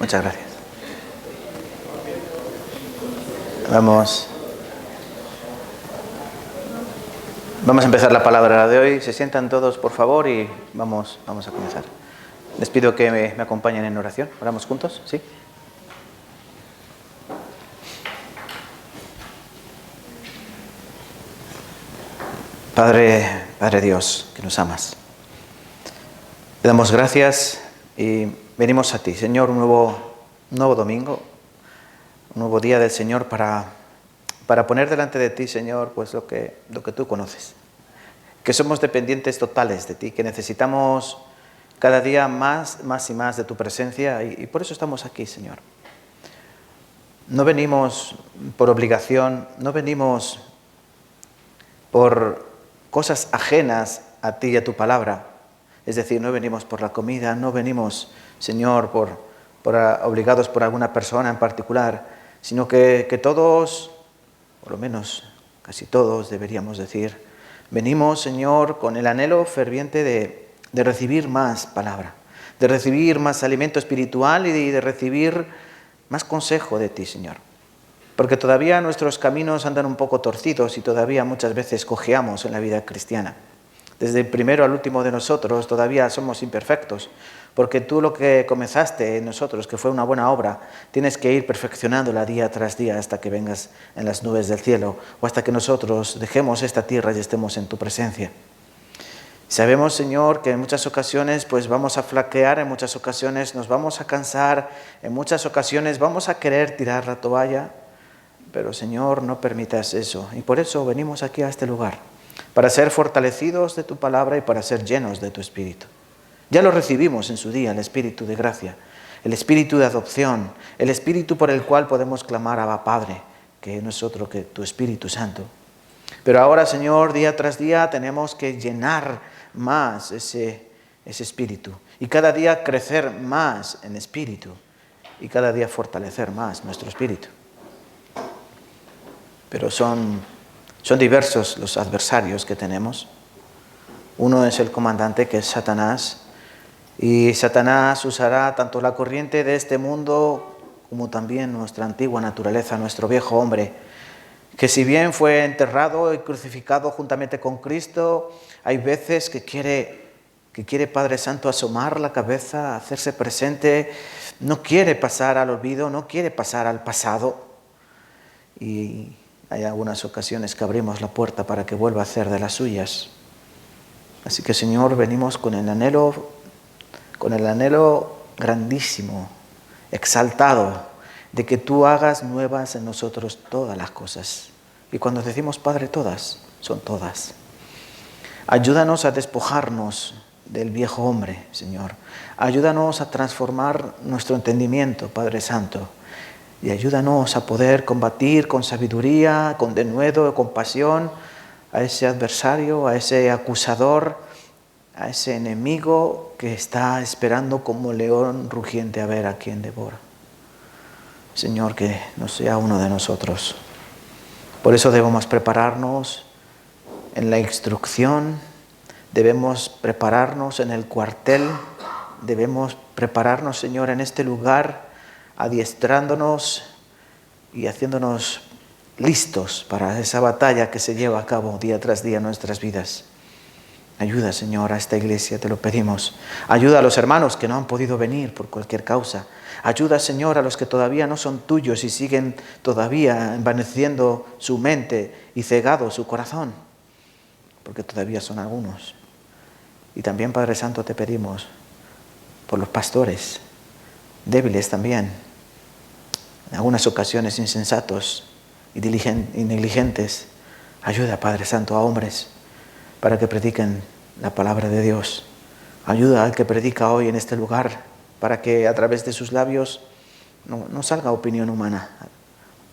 Muchas gracias. Vamos a empezar la palabra de hoy. Se sientan todos, por favor, y vamos a comenzar. Les pido que me acompañen en oración. ¿Oramos juntos? ¿Sí? Padre Dios, que nos amas, te damos gracias y venimos a ti, Señor, un nuevo domingo, un nuevo día del Señor para poner delante de ti, Señor, pues lo que tú conoces. Que somos dependientes totales de ti, que necesitamos cada día más y más de tu presencia y por eso estamos aquí, Señor. No venimos por obligación, no venimos por cosas ajenas a ti y a tu palabra. Es decir, no venimos por la comida, no venimos, Señor, obligados por alguna persona en particular, sino que todos, por lo menos casi todos deberíamos decir, venimos, Señor, con el anhelo ferviente de recibir más palabra, de recibir más alimento espiritual y de recibir más consejo de ti, Señor. Porque todavía nuestros caminos andan un poco torcidos y todavía muchas veces cojeamos en la vida cristiana. Desde el primero al último de nosotros todavía somos imperfectos, porque tú lo que comenzaste en nosotros, que fue una buena obra, tienes que ir perfeccionándola día tras día hasta que vengas en las nubes del cielo o hasta que nosotros dejemos esta tierra y estemos en tu presencia. Sabemos, Señor, que en muchas ocasiones pues vamos a flaquear, en muchas ocasiones nos vamos a cansar, en muchas ocasiones vamos a querer tirar la toalla, pero Señor, no permitas eso. Y por eso venimos aquí a este lugar, para ser fortalecidos de tu palabra y para ser llenos de tu Espíritu. Ya lo recibimos en su día, el Espíritu de gracia, el Espíritu de adopción, el Espíritu por el cual podemos clamar Abba Padre, que no es otro que tu Espíritu Santo. Pero ahora, Señor, día tras día tenemos que llenar más ese Espíritu y cada día crecer más en Espíritu y cada día fortalecer más nuestro Espíritu. Pero son diversos los adversarios que tenemos. Uno es el comandante, que es Satanás, y Satanás usará tanto la corriente de este mundo como también nuestra antigua naturaleza, nuestro viejo hombre, que si bien fue enterrado y crucificado juntamente con Cristo, hay veces que quiere Padre Santo asomar la cabeza, hacerse presente, no quiere pasar al olvido, no quiere pasar al pasado, y hay algunas ocasiones que abrimos la puerta para que vuelva a hacer de las suyas. Así que, Señor, venimos con el anhelo grandísimo, exaltado, de que tú hagas nuevas en nosotros todas las cosas. Y cuando decimos, Padre, todas, son todas. Ayúdanos a despojarnos del viejo hombre, Señor. Ayúdanos a transformar nuestro entendimiento, Padre Santo. Y ayúdanos a poder combatir con sabiduría, con denuedo, con pasión a ese adversario, a ese acusador, a ese enemigo que está esperando como león rugiente a ver a quién devora. Señor, que no sea uno de nosotros. Por eso debemos prepararnos en la instrucción, debemos prepararnos en el cuartel, debemos prepararnos, Señor, en este lugar, adiestrándonos y haciéndonos listos para esa batalla que se lleva a cabo día tras día en nuestras vidas. Ayuda, Señor, a esta iglesia, te lo pedimos. Ayuda a los hermanos que no han podido venir por cualquier causa. Ayuda, Señor, a los que todavía no son tuyos y siguen todavía envaneciendo su mente y cegado su corazón, porque todavía son algunos. Y también, Padre Santo, te pedimos por los pastores, débiles también, en algunas ocasiones insensatos y negligentes. Ayuda, Padre Santo, a hombres para que prediquen la palabra de Dios. Ayuda al que predica hoy en este lugar para que a través de sus labios no salga opinión humana.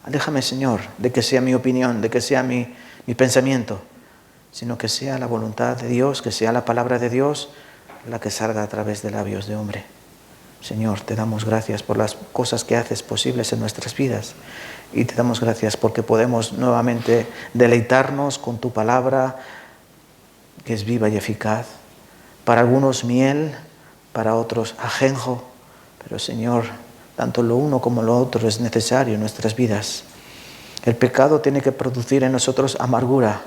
Aléjame, Señor, de que sea mi opinión, de que sea mi pensamiento, sino que sea la voluntad de Dios, que sea la palabra de Dios la que salga a través de labios de hombre. Señor, te damos gracias por las cosas que haces posibles en nuestras vidas y te damos gracias porque podemos nuevamente deleitarnos con tu palabra, que es viva y eficaz. Para algunos miel, para otros ajenjo, pero Señor, Tanto lo uno como lo otro es necesario en nuestras vidas. El pecado tiene que producir en nosotros amargura,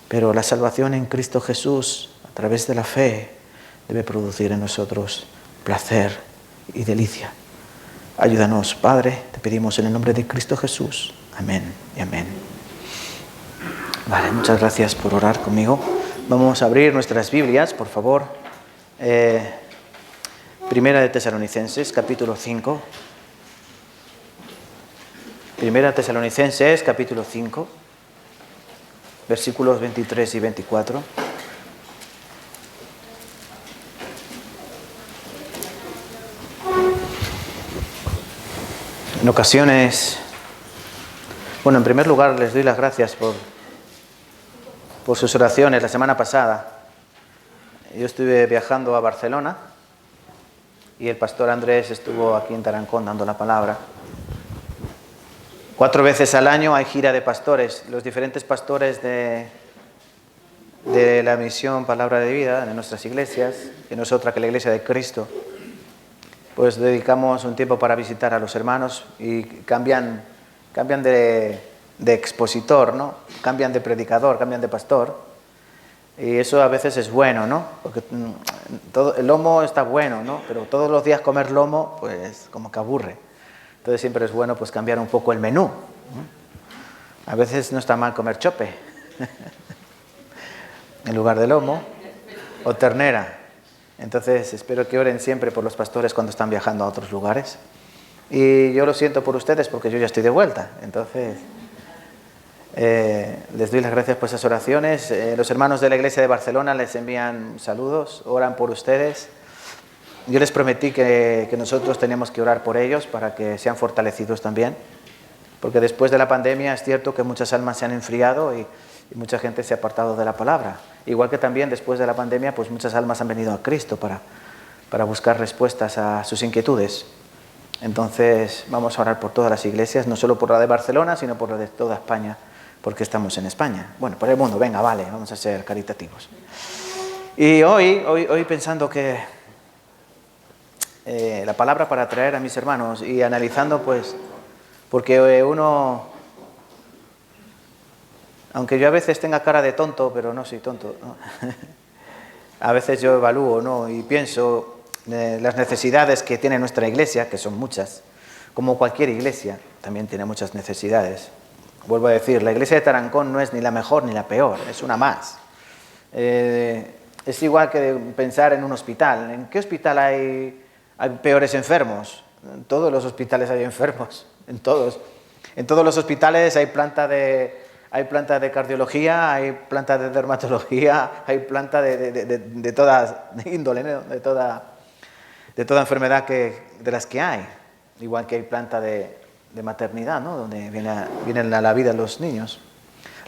pero la salvación en Cristo Jesús, a través de la fe, debe producir en nosotros placer y delicia. Ayúdanos, Padre, te pedimos en el nombre de Cristo Jesús. Amén y amén. Vale, muchas gracias por orar conmigo. Vamos a abrir nuestras Biblias, por favor. Primera de Tesalonicenses, capítulo 5. Primera de Tesalonicenses, capítulo 5, versículos 23 y 24. En ocasiones, bueno, en primer lugar les doy las gracias por sus oraciones. La semana pasada yo estuve viajando a Barcelona y el pastor Andrés estuvo aquí en Tarancón dando la palabra. 4 veces al año hay gira de pastores. Los diferentes pastores de la misión Palabra de Vida, de nuestras iglesias, que no es otra que la Iglesia de Cristo, pues dedicamos un tiempo para visitar a los hermanos y cambian de expositor, ¿no? Cambian de predicador, cambian de pastor. Y eso a veces es bueno, ¿no? Porque el lomo está bueno, ¿no? Pero todos los días comer lomo, pues como que aburre. Entonces siempre es bueno pues cambiar un poco el menú. A veces no está mal comer chope en lugar de lomo o ternera. Entonces espero que oren siempre por los pastores cuando están viajando a otros lugares. Y yo lo siento por ustedes porque yo ya estoy de vuelta. Entonces les doy las gracias por esas oraciones. Los hermanos de la iglesia de Barcelona les envían saludos, oran por ustedes. Yo les prometí que nosotros teníamos que orar por ellos para que sean fortalecidos también. Porque después de la pandemia es cierto que muchas almas se han enfriado y mucha gente se ha apartado de la palabra. Igual que también después de la pandemia, pues muchas almas han venido a Cristo para buscar respuestas a sus inquietudes. Entonces vamos a orar por todas las iglesias, no solo por la de Barcelona, sino por la de toda España, porque estamos en España. Bueno, por el mundo, venga, vale, vamos a ser caritativos. Y hoy pensando que la palabra para traer a mis hermanos y analizando, pues, porque uno... Aunque yo a veces tenga cara de tonto, pero no soy tonto, ¿no? A veces yo evalúo, ¿no? Y pienso las necesidades que tiene nuestra iglesia, que son muchas. Como cualquier iglesia, también tiene muchas necesidades. Vuelvo a decir, la iglesia de Tarancón no es ni la mejor ni la peor, es una más. Es igual que pensar en un hospital. ¿En qué hospital hay peores enfermos? En todos los hospitales hay enfermos, en todos. En todos los hospitales hay planta de cardiología, hay planta de dermatología, hay planta de toda índole, ¿no? de toda enfermedad de las que hay. Igual que hay planta de maternidad, ¿no? Donde vienen a la vida los niños.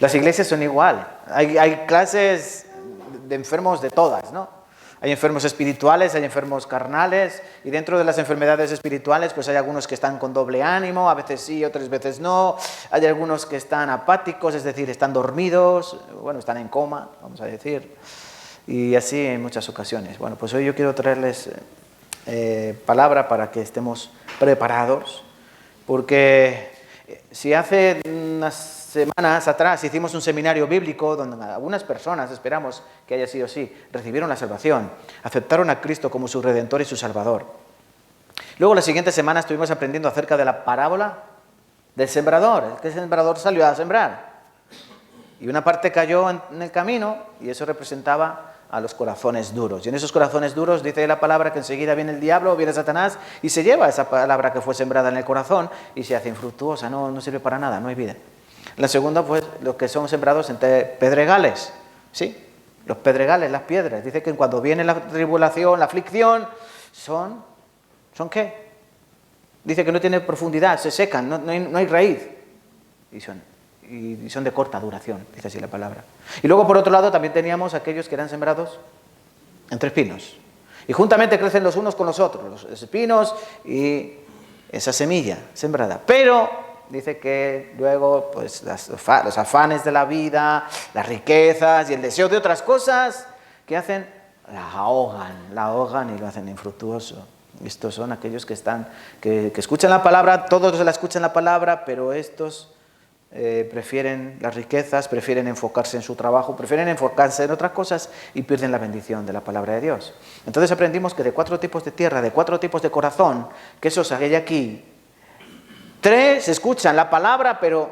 Las iglesias son igual. Hay clases de enfermos de todas, ¿no? Hay enfermos espirituales, hay enfermos carnales, y dentro de las enfermedades espirituales pues hay algunos que están con doble ánimo, a veces sí, otras veces no. Hay algunos que están apáticos, es decir, están dormidos, bueno, están en coma, vamos a decir, y así en muchas ocasiones. Bueno, pues hoy yo quiero traerles palabra para que estemos preparados, porque si hace unas semanas atrás hicimos un seminario bíblico donde algunas personas, esperamos que haya sido así, recibieron la salvación, aceptaron a Cristo como su Redentor y su Salvador. Luego la siguiente semana estuvimos aprendiendo acerca de la parábola del sembrador, el sembrador salió a sembrar y una parte cayó en el camino y eso representaba a los corazones duros. Y en esos corazones duros dice la palabra que enseguida viene el diablo, viene Satanás y se lleva esa palabra que fue sembrada en el corazón y se hace infructuosa, no sirve para nada, no hay vida. La segunda, pues, los que son sembrados entre pedregales, ¿sí? Los pedregales, las piedras. Dice que cuando viene la tribulación, la aflicción, ¿son qué? Dice que no tiene profundidad, se secan, no hay raíz. Y son de corta duración, dice así la palabra. Y luego, por otro lado, también teníamos aquellos que eran sembrados entre espinos. Y juntamente crecen los unos con los otros, los espinos y esa semilla sembrada. Pero dice que luego pues los afanes de la vida, las riquezas y el deseo de otras cosas, ¿qué hacen? La ahogan y lo hacen infructuoso. Estos son aquellos que escuchan la palabra, todos la escuchan la palabra, pero estos prefieren las riquezas, prefieren enfocarse en su trabajo, prefieren enfocarse en otras cosas y pierden la bendición de la palabra de Dios. Entonces aprendimos que de 4 tipos de tierra, de 4 tipos de corazón, que esos hay aquí, 3 escuchan la palabra, pero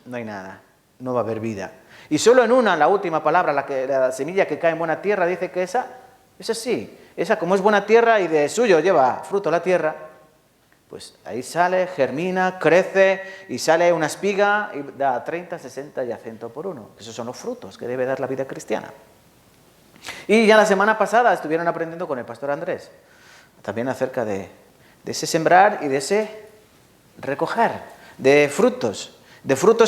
no hay nada, no va a haber vida. Y solo en una, la última palabra, la semilla que cae en buena tierra, dice que esa sí, esa como es buena tierra y de suyo lleva fruto la tierra, pues ahí sale, germina, crece y sale una espiga y da 30, 60 y a 100 por uno. Esos son los frutos que debe dar la vida cristiana. Y ya la semana pasada estuvieron aprendiendo con el pastor Andrés, también acerca de ese sembrar y de ese recoger, de frutos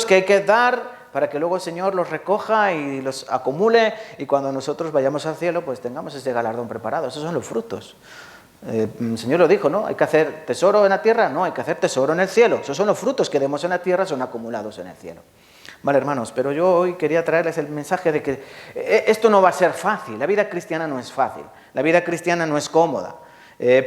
que hay que dar para que luego el Señor los recoja y los acumule y cuando nosotros vayamos al cielo pues tengamos ese galardón preparado. Esos son los frutos. El Señor lo dijo, ¿no? ¿Hay que hacer tesoro en la tierra? No, hay que hacer tesoro en el cielo. Esos son los frutos que demos en la tierra, son acumulados en el cielo. Vale, hermanos, pero yo hoy quería traerles el mensaje de que esto no va a ser fácil. La vida cristiana no es fácil. La vida cristiana no es cómoda.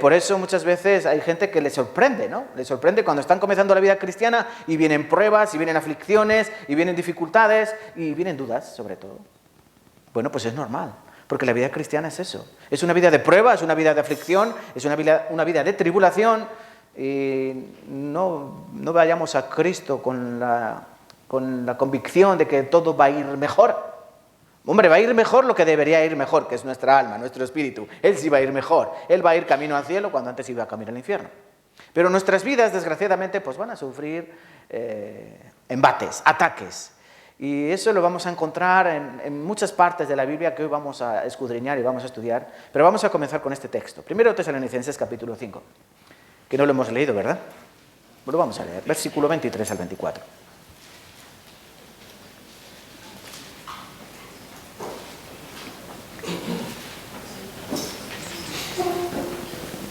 Por eso muchas veces hay gente que le sorprende, ¿no? Le sorprende cuando están comenzando la vida cristiana y vienen pruebas, y vienen aflicciones, y vienen dificultades, y vienen dudas, sobre todo. Bueno, pues es normal. Porque la vida cristiana es eso. Es una vida de prueba, es una vida de aflicción, es una vida de tribulación. Y no vayamos a Cristo con la convicción de que todo va a ir mejor. Hombre, va a ir mejor lo que debería ir mejor, que es nuestra alma, nuestro espíritu. Él sí va a ir mejor. Él va a ir camino al cielo cuando antes iba camino al infierno. Pero nuestras vidas, desgraciadamente, pues van a sufrir embates, ataques. Y eso lo vamos a encontrar en muchas partes de la Biblia que hoy vamos a escudriñar y vamos a estudiar. Pero vamos a comenzar con este texto. Primero Tesalonicenses capítulo 5, que no lo hemos leído, ¿verdad? Lo vamos a leer, versículo 23 al 24.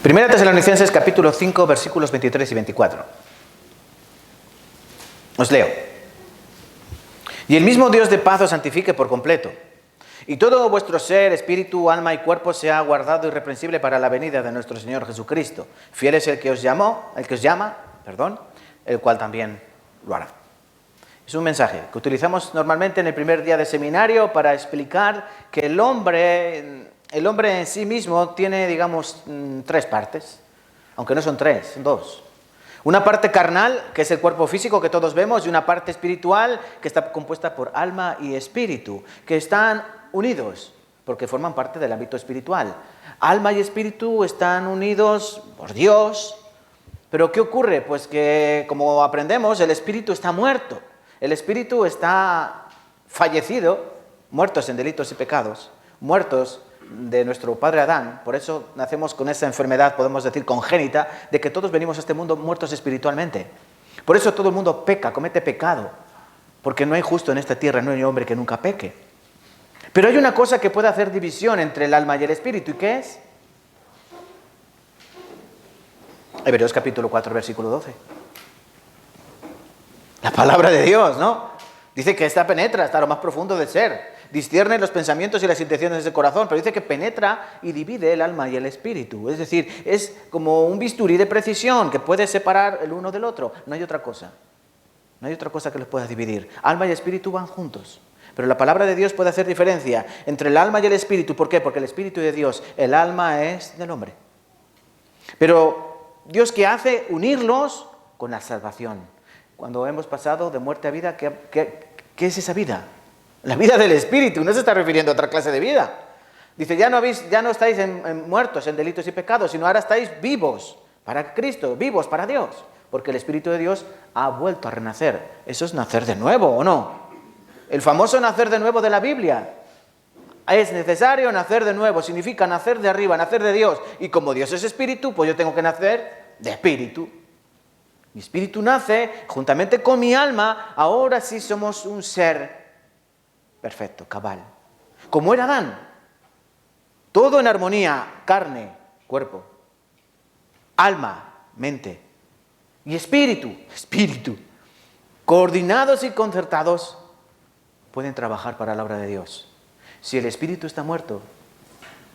Primera Tesalonicenses capítulo 5, versículos 23 y 24. Os leo. Y el mismo Dios de paz os santifique por completo, y todo vuestro ser, espíritu, alma y cuerpo sea guardado irreprensible para la venida de nuestro Señor Jesucristo. Fiel es el que os llama, el cual también lo hará. Es un mensaje que utilizamos normalmente en el primer día de seminario para explicar que el hombre en sí mismo tiene, digamos, 3 partes, aunque no son 3, son 2. Una parte carnal, que es el cuerpo físico que todos vemos, y una parte espiritual, que está compuesta por alma y espíritu, que están unidos, porque forman parte del ámbito espiritual. Alma y espíritu están unidos por Dios, pero ¿qué ocurre? Pues que, como aprendemos, el espíritu está muerto, el espíritu está fallecido, muertos en delitos y pecados, muertos de nuestro padre Adán. Por eso nacemos con esa enfermedad, podemos decir congénita, de que todos venimos a este mundo muertos espiritualmente. Por eso todo el mundo peca, comete pecado, porque no hay justo en esta tierra, no hay hombre que nunca peque. Pero hay una cosa que puede hacer división entre el alma y el espíritu, ¿y qué es? Hebreos capítulo 4, versículo 12. La palabra de Dios, ¿no? Dice que esta penetra hasta lo más profundo del ser. Discierne los pensamientos y las intenciones del corazón, pero dice que penetra y divide el alma y el espíritu. Es decir, es como un bisturí de precisión que puede separar el uno del otro. No hay otra cosa. No hay otra cosa que los pueda dividir. Alma y espíritu van juntos. Pero la palabra de Dios puede hacer diferencia entre el alma y el espíritu. ¿Por qué? Porque el espíritu es de Dios, el alma es del hombre. Pero Dios, ¿qué hace? Unirlos con la salvación. Cuando hemos pasado de muerte a vida, ¿qué es esa vida? La vida del espíritu, no se está refiriendo a otra clase de vida. Dice, ya no estáis muertos en delitos y pecados, sino ahora estáis vivos para Cristo, vivos para Dios. Porque el Espíritu de Dios ha vuelto a renacer. ¿Eso es nacer de nuevo o no? El famoso nacer de nuevo de la Biblia. Es necesario nacer de nuevo, significa nacer de arriba, nacer de Dios. Y como Dios es espíritu, pues yo tengo que nacer de espíritu. Mi espíritu nace juntamente con mi alma, ahora sí somos un ser perfecto, cabal. Como era Adán, todo en armonía, carne, cuerpo, alma, mente y espíritu, coordinados y concertados, pueden trabajar para la obra de Dios. Si el espíritu está muerto,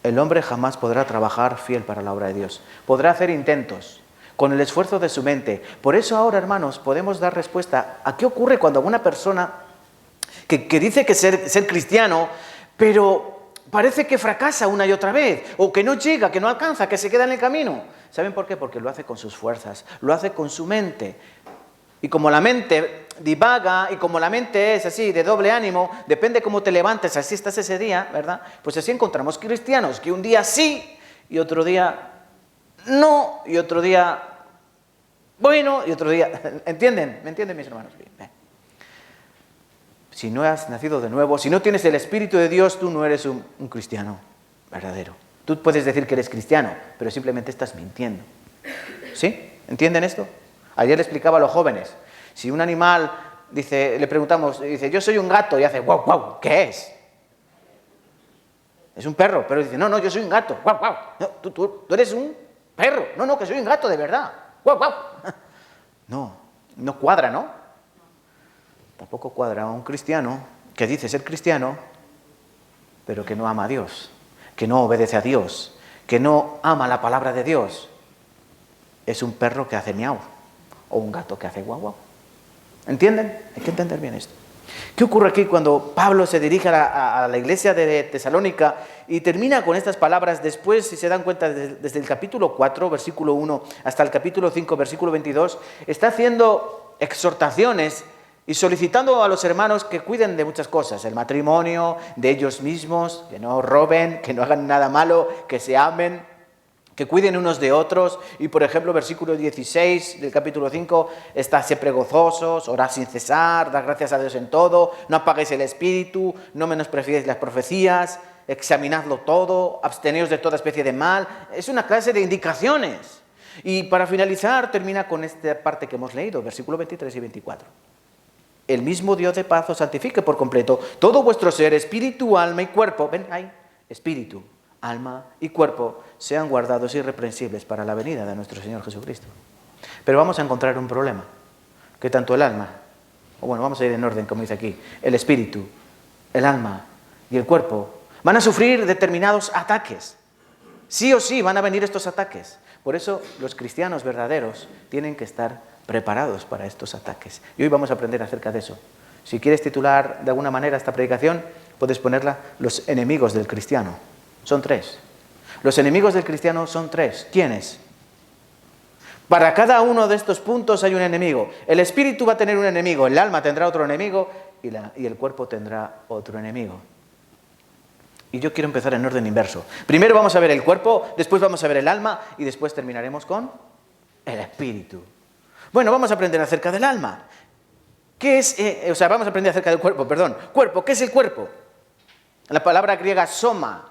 el hombre jamás podrá trabajar fiel para la obra de Dios. Podrá hacer intentos con el esfuerzo de su mente. Por eso ahora, hermanos, podemos dar respuesta a qué ocurre cuando una persona que dice que ser cristiano, pero parece que fracasa una y otra vez, o que no llega, que no alcanza, que se queda en el camino. ¿Saben por qué? Porque lo hace con sus fuerzas, lo hace con su mente. Y como la mente divaga y como la mente es así, de doble ánimo, depende cómo te levantes, así estás ese día, ¿verdad? Pues así encontramos cristianos que un día sí y otro día no, y otro día bueno, y otro día... ¿Entienden? ¿Me entienden, mis hermanos? Bien. Si no has nacido de nuevo, si no tienes el Espíritu de Dios, tú no eres un cristiano verdadero. Tú puedes decir que eres cristiano, pero simplemente estás mintiendo. ¿Sí? ¿Entienden esto? Ayer le explicaba a los jóvenes, si un animal, dice, le preguntamos, dice, yo soy un gato, y hace, guau, guau, ¿qué es? Es un perro, pero dice, no, yo soy un gato, guau, guau, no, tú eres un perro, no, que soy un gato de verdad, guau, guau. No cuadra, ¿no? Tampoco cuadra a un cristiano que dice ser cristiano, pero que no ama a Dios, que no obedece a Dios, que no ama la palabra de Dios. Es un perro que hace miau. O un gato que hace guau guau. ¿Entienden? Hay que entender bien esto. ¿Qué ocurre aquí cuando Pablo se dirige a la iglesia de Tesalónica y termina con estas palabras? Después, si se dan cuenta, desde el capítulo 4, versículo 1, hasta el capítulo 5, versículo 22, está haciendo exhortaciones y solicitando a los hermanos que cuiden de muchas cosas, el matrimonio, de ellos mismos, que no roben, que no hagan nada malo, que se amen, que cuiden unos de otros. Y por ejemplo, versículo 16 del capítulo 5, está siempre gozosos, orad sin cesar, dad gracias a Dios en todo, no apaguéis el espíritu, no menospreciéis las profecías, examinadlo todo, absteneos de toda especie de mal. Es una clase de indicaciones. Y para finalizar, termina con esta parte que hemos leído, versículo 23 y 24. El mismo Dios de paz os santifique por completo todo vuestro ser, espíritu, alma y cuerpo. Ven ahí, espíritu, alma y cuerpo sean guardados irreprensibles para la venida de nuestro Señor Jesucristo. Pero vamos a encontrar un problema, que tanto el alma, o bueno, vamos a ir en orden como dice aquí, el espíritu, el alma y el cuerpo van a sufrir determinados ataques. Sí o sí van a venir estos ataques. Por eso los cristianos verdaderos tienen que estar preparados para estos ataques. Y hoy vamos a aprender acerca de eso. Si quieres titular de alguna manera esta predicación, puedes ponerla Los enemigos del cristiano. Son 3. Los enemigos del cristiano son 3. ¿Quiénes? Para cada uno de estos puntos hay un enemigo. El espíritu va a tener un enemigo, el alma tendrá otro enemigo y el cuerpo tendrá otro enemigo. Y yo quiero empezar en orden inverso. Primero vamos a ver el cuerpo, después vamos a ver el alma y después terminaremos con el espíritu. Bueno, vamos a aprender acerca del alma. Vamos a aprender acerca del cuerpo, perdón. Cuerpo, ¿qué es el cuerpo? La palabra griega soma.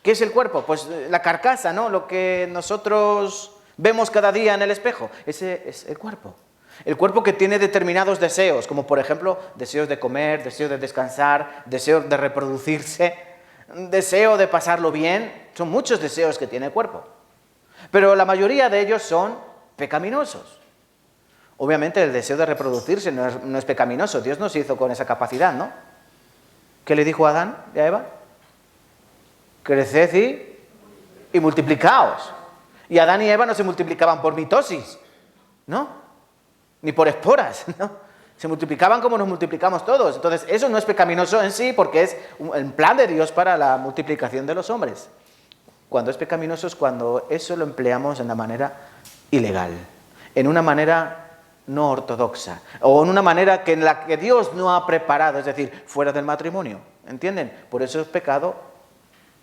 ¿Qué es el cuerpo? Pues la carcasa, ¿no? Lo que nosotros vemos cada día en el espejo. Ese es el cuerpo. El cuerpo que tiene determinados deseos, como por ejemplo deseos de comer, deseos de descansar, deseos de reproducirse, deseo de pasarlo bien. Son muchos deseos que tiene el cuerpo. Pero la mayoría de ellos son pecaminosos. Obviamente el deseo de reproducirse no es pecaminoso. Dios nos hizo con esa capacidad, ¿no? ¿Qué le dijo a Adán y a Eva? Creced y multiplicaos. Y Adán y Eva no se multiplicaban por mitosis, ¿no? Ni por esporas, ¿no? Se multiplicaban como nos multiplicamos todos. Entonces, eso no es pecaminoso en sí porque es el plan de Dios para la multiplicación de los hombres. Cuando es pecaminoso es cuando eso lo empleamos de una manera ilegal, en una manera no ortodoxa, o en una manera en la que Dios no ha preparado, es decir, fuera del matrimonio. ¿Entienden? Por eso es pecado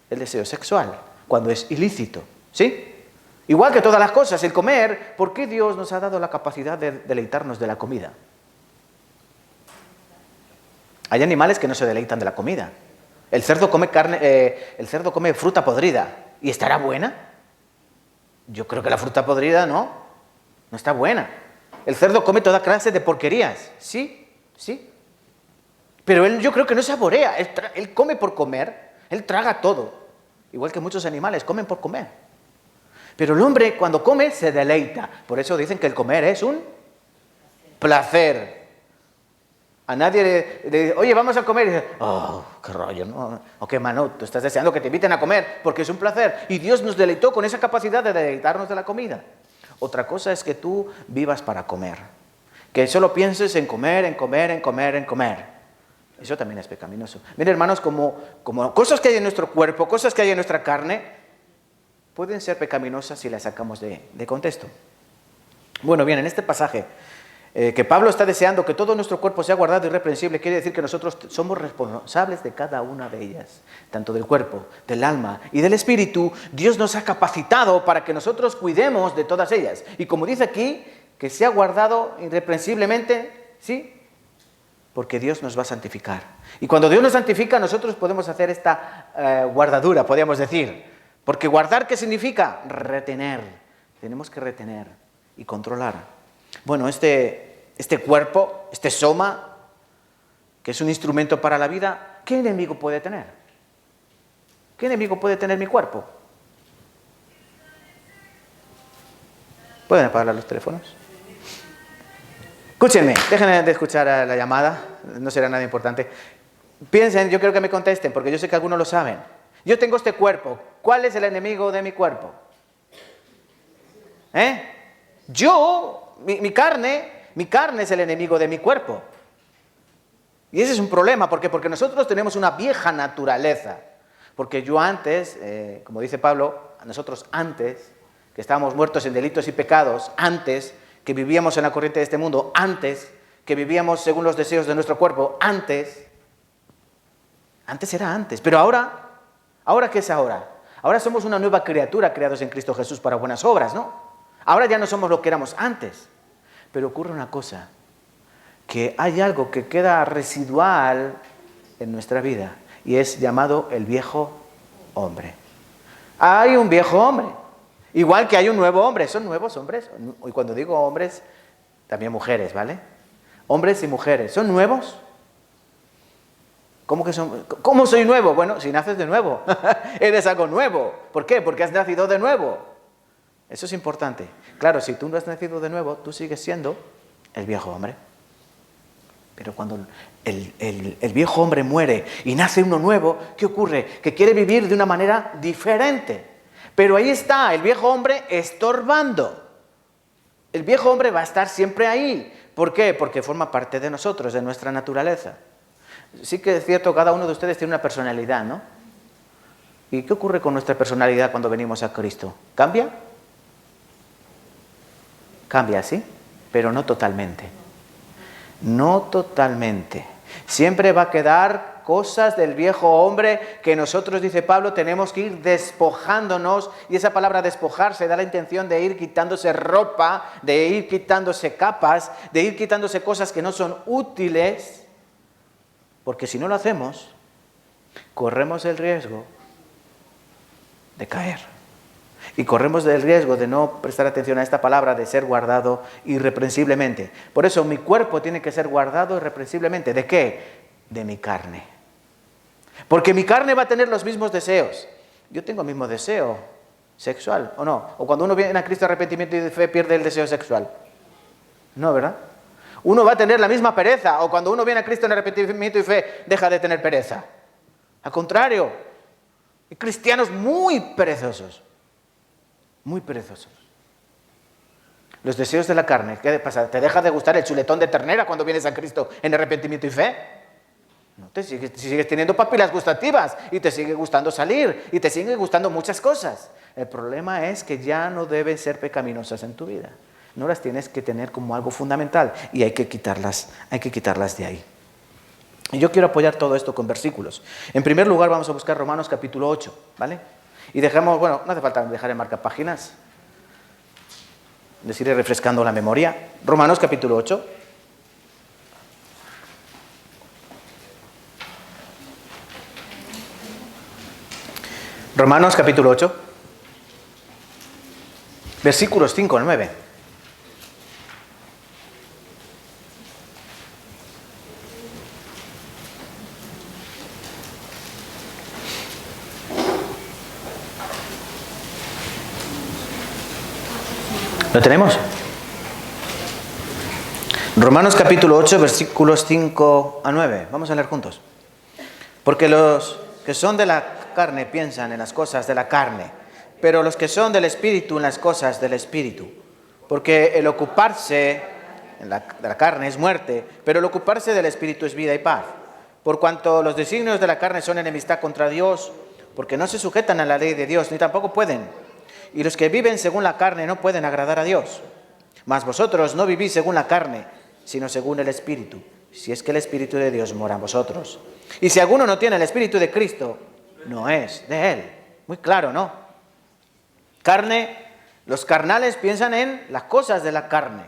el deseo sexual, cuando es ilícito, ¿sí? Igual que todas las cosas, el comer, ¿por qué Dios nos ha dado la capacidad de deleitarnos de la comida? Hay animales que no se deleitan de la comida. El cerdo come come fruta podrida. ¿Y estará buena? Yo creo que la fruta podrida no está buena. El cerdo come toda clase de porquerías. Sí. Pero yo creo que no saborea. Él come por comer. Él traga todo. Igual que muchos animales comen por comer. Pero el hombre cuando come se deleita. Por eso dicen que el comer es un placer. A nadie le oye, vamos a comer. Y dice, oh, qué rollo, ¿no? O qué mano, tú estás deseando que te inviten a comer porque es un placer. Y Dios nos deleitó con esa capacidad de deleitarnos de la comida. Otra cosa es que tú vivas para comer. Que solo pienses en comer, en comer, en comer, en comer. Eso también es pecaminoso. Miren, hermanos, como cosas que hay en nuestro cuerpo, cosas que hay en nuestra carne, pueden ser pecaminosas si las sacamos de contexto. Bueno, bien, en este pasaje, que Pablo está deseando que todo nuestro cuerpo sea guardado irreprensible, quiere decir que nosotros somos responsables de cada una de ellas, tanto del cuerpo, del alma y del espíritu. Dios nos ha capacitado para que nosotros cuidemos de todas ellas. Y como dice aquí, que sea guardado irreprensiblemente, ¿sí? Porque Dios nos va a santificar. Y cuando Dios nos santifica, nosotros podemos hacer esta guardadura, podríamos decir. Porque guardar, ¿qué significa? Retener. Tenemos que retener y controlar. Bueno, este cuerpo, este soma, que es un instrumento para la vida, ¿qué enemigo puede tener? ¿Qué enemigo puede tener mi cuerpo? ¿Pueden apagar los teléfonos? Escúchenme, dejen de escuchar a la llamada, no será nada importante. Piensen, yo quiero que me contesten, porque yo sé que algunos lo saben. Yo tengo este cuerpo, ¿cuál es el enemigo de mi cuerpo? Mi carne es el enemigo de mi cuerpo. Y ese es un problema, ¿por qué? Porque nosotros tenemos una vieja naturaleza. Porque yo antes, como dice Pablo, nosotros antes, que estábamos muertos en delitos y pecados, antes que vivíamos en la corriente de este mundo, antes que vivíamos según los deseos de nuestro cuerpo, antes era antes. Pero ¿ahora qué es ahora? Ahora somos una nueva criatura creados en Cristo Jesús para buenas obras, ¿no? Ahora ya no somos lo que éramos antes. Pero ocurre una cosa, que hay algo que queda residual en nuestra vida y es llamado el viejo hombre. Hay un viejo hombre, igual que hay un nuevo hombre. ¿Son nuevos hombres? Y cuando digo hombres, también mujeres, ¿vale? Hombres y mujeres, ¿son nuevos? ¿Cómo soy nuevo? Bueno, si naces de nuevo, eres algo nuevo. ¿Por qué? Porque has nacido de nuevo. Eso es importante. Claro, si tú no has nacido de nuevo, tú sigues siendo el viejo hombre. Pero cuando el viejo hombre muere y nace uno nuevo, ¿qué ocurre? Que quiere vivir de una manera diferente. Pero ahí está el viejo hombre estorbando. El viejo hombre va a estar siempre ahí. ¿Por qué? Porque forma parte de nosotros, de nuestra naturaleza. Sí que es cierto, cada uno de ustedes tiene una personalidad, ¿no? ¿Y qué ocurre con nuestra personalidad cuando venimos a Cristo? ¿Cambia? Cambia, ¿sí? Pero no totalmente. No totalmente. Siempre va a quedar cosas del viejo hombre que nosotros, dice Pablo, tenemos que ir despojándonos. Y esa palabra despojarse da la intención de ir quitándose ropa, de ir quitándose capas, de ir quitándose cosas que no son útiles. Porque si no lo hacemos, corremos el riesgo de caer. Y corremos el riesgo de no prestar atención a esta palabra, de ser guardado irreprensiblemente. Por eso mi cuerpo tiene que ser guardado irreprensiblemente. ¿De qué? De mi carne. Porque mi carne va a tener los mismos deseos. Yo tengo el mismo deseo sexual, ¿o no? O cuando uno viene a Cristo arrepentimiento y de fe pierde el deseo sexual. No, ¿verdad? Uno va a tener la misma pereza. O cuando uno viene a Cristo en arrepentimiento y fe deja de tener pereza. Al contrario, hay cristianos muy perezosos. Muy perezosos. Los deseos de la carne, ¿qué pasa? ¿Te deja de gustar el chuletón de ternera cuando vienes a Cristo en arrepentimiento y fe? No, sigues teniendo papilas gustativas y te sigue gustando salir y te sigue gustando muchas cosas. El problema es que ya no deben ser pecaminosas en tu vida. No las tienes que tener como algo fundamental y hay que quitarlas de ahí. Y yo quiero apoyar todo esto con versículos. En primer lugar vamos a buscar Romanos capítulo 8, ¿vale? Y dejamos, bueno, no hace falta dejar en marcapáginas, les iré refrescando la memoria. Romanos capítulo 8. Romanos capítulo 8, versículos 5 al 9. ¿Lo tenemos? Romanos capítulo 8, versículos 5 a 9. Vamos a leer juntos. Porque los que son de la carne piensan en las cosas de la carne, pero los que son del Espíritu en las cosas del Espíritu. Porque el ocuparse de la carne es muerte, pero el ocuparse del Espíritu es vida y paz. Por cuanto los designios de la carne son enemistad contra Dios, porque no se sujetan a la ley de Dios, ni tampoco pueden. Y los que viven según la carne no pueden agradar a Dios. Mas vosotros no vivís según la carne, sino según el Espíritu, si es que el Espíritu de Dios mora en vosotros. Y si alguno no tiene el Espíritu de Cristo, no es de Él. Muy claro, ¿no? Carne, los carnales piensan en las cosas de la carne.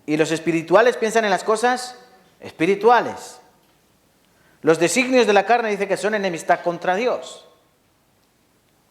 Y los espirituales piensan en las cosas espirituales. Los designios de la carne dice que son enemistad contra Dios.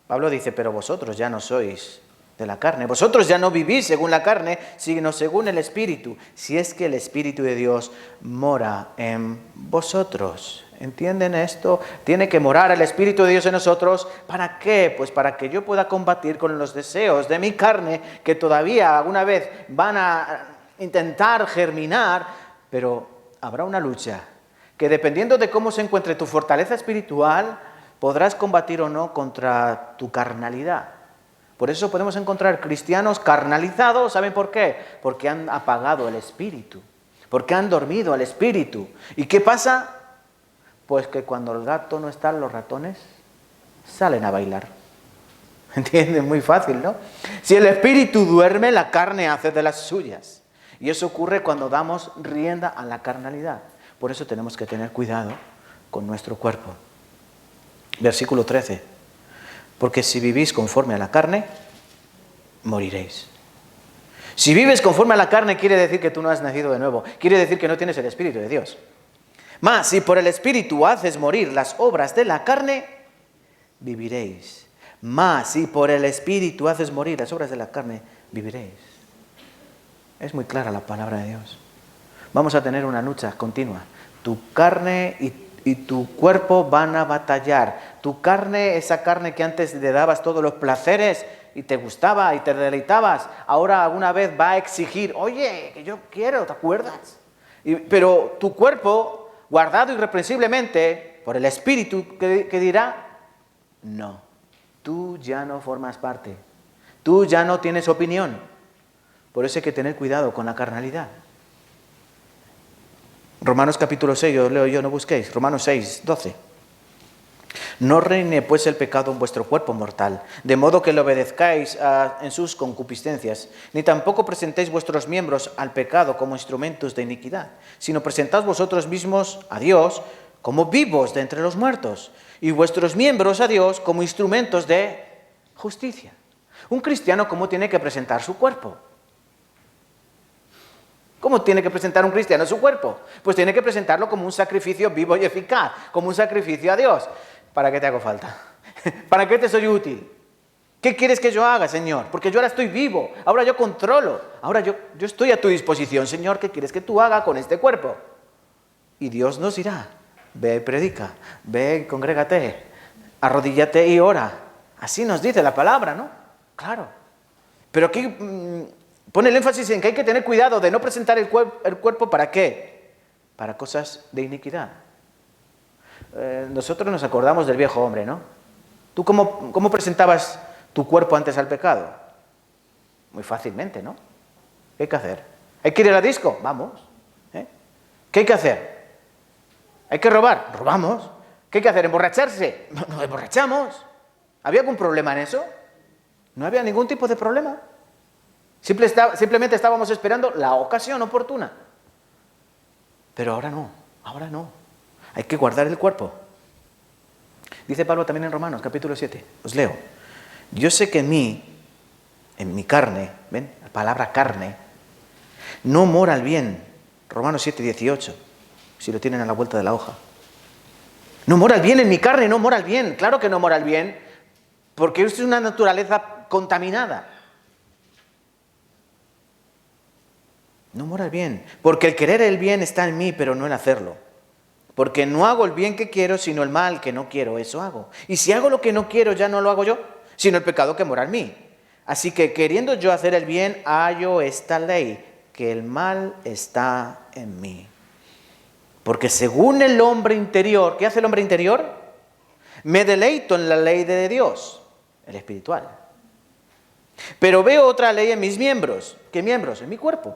Pablo dice, pero vosotros ya no sois de la carne. Vosotros ya no vivís según la carne, sino según el Espíritu, si es que el Espíritu de Dios mora en vosotros. ¿Entienden esto? Tiene que morar el Espíritu de Dios en nosotros. ¿Para qué? Pues para que yo pueda combatir con los deseos de mi carne, que todavía alguna vez van a intentar germinar, pero habrá una lucha, que dependiendo de cómo se encuentre tu fortaleza espiritual, podrás combatir o no contra tu carnalidad. Por eso podemos encontrar cristianos carnalizados. ¿Saben por qué? Porque han apagado el espíritu, porque han dormido al espíritu. ¿Y qué pasa? Pues que cuando el gato no está, los ratones salen a bailar. ¿Entienden? Muy fácil, ¿no? Si el espíritu duerme, la carne hace de las suyas. Y eso ocurre cuando damos rienda a la carnalidad. Por eso tenemos que tener cuidado con nuestro cuerpo. Versículo 13. Porque si vivís conforme a la carne, moriréis. Si vives conforme a la carne, quiere decir que tú no has nacido de nuevo. Quiere decir que no tienes el Espíritu de Dios. Mas, si por el Espíritu haces morir las obras de la carne, viviréis. Mas, si por el Espíritu haces morir las obras de la carne, viviréis. Es muy clara la palabra de Dios. Vamos a tener una lucha continua. Tu carne y tu cuerpo van a batallar. Tu carne, esa carne que antes le dabas todos los placeres y te gustaba y te deleitabas, ahora alguna vez va a exigir, oye, que yo quiero, ¿te acuerdas? Pero tu cuerpo, guardado irreprensiblemente por el Espíritu, que dirá, no, tú ya no formas parte, tú ya no tienes opinión. Por eso hay que tener cuidado con la carnalidad. Romanos capítulo 6, yo leo yo, no busquéis. Romanos 6, 12. No reine pues el pecado en vuestro cuerpo mortal, de modo que le obedezcáis en sus concupiscencias, ni tampoco presentéis vuestros miembros al pecado como instrumentos de iniquidad, sino presentaos vosotros mismos a Dios como vivos de entre los muertos, y vuestros miembros a Dios como instrumentos de justicia. Un cristiano, ¿cómo tiene que presentar su cuerpo? ¿Cómo tiene que presentar un cristiano su cuerpo? Pues tiene que presentarlo como un sacrificio vivo y eficaz, como un sacrificio a Dios. ¿Para qué te hago falta? ¿Para qué te soy útil? ¿Qué quieres que yo haga, Señor? Porque yo ahora estoy vivo, ahora yo controlo, ahora yo estoy a tu disposición, Señor. ¿Qué quieres que tú hagas con este cuerpo? Y Dios nos dirá, ve y predica, ve y congrégate, arrodíllate y ora. Así nos dice la palabra, ¿no? Claro. Pero aquí pone el énfasis en que hay que tener cuidado de no presentar el cuerpo, ¿para qué? Para cosas de iniquidad. Nosotros nos acordamos del viejo hombre, ¿no? ¿Tú cómo presentabas tu cuerpo antes al pecado? Muy fácilmente, ¿no? ¿Qué hay que hacer? ¿Hay que ir a la disco? Vamos. ¿Qué hay que hacer? ¿Hay que robar? Robamos. ¿Qué hay que hacer? ¿Emborracharse? Nos emborrachamos. ¿Había algún problema en eso? No había ningún tipo de problema. Simplemente estábamos esperando la ocasión oportuna. Pero ahora no, ahora no. Hay que guardar el cuerpo. Dice Pablo también en Romanos, capítulo 7. Os leo. Yo sé que en mi carne, ¿ven? La palabra carne, no mora el bien. Romanos 7, 18. Si lo tienen a la vuelta de la hoja. No mora el bien en mi carne, no mora el bien. Claro que no mora el bien, porque es una naturaleza contaminada. No mora el bien, porque el querer el bien está en mí, pero no el hacerlo. Porque no hago el bien que quiero, sino el mal que no quiero, eso hago. Y si hago lo que no quiero, ya no lo hago yo, sino el pecado que mora en mí. Así que queriendo yo hacer el bien, hallo esta ley, que el mal está en mí. Porque según el hombre interior, ¿qué hace el hombre interior? Me deleito en la ley de Dios, el espiritual. Pero veo otra ley en mis miembros. ¿Qué miembros? En mi cuerpo.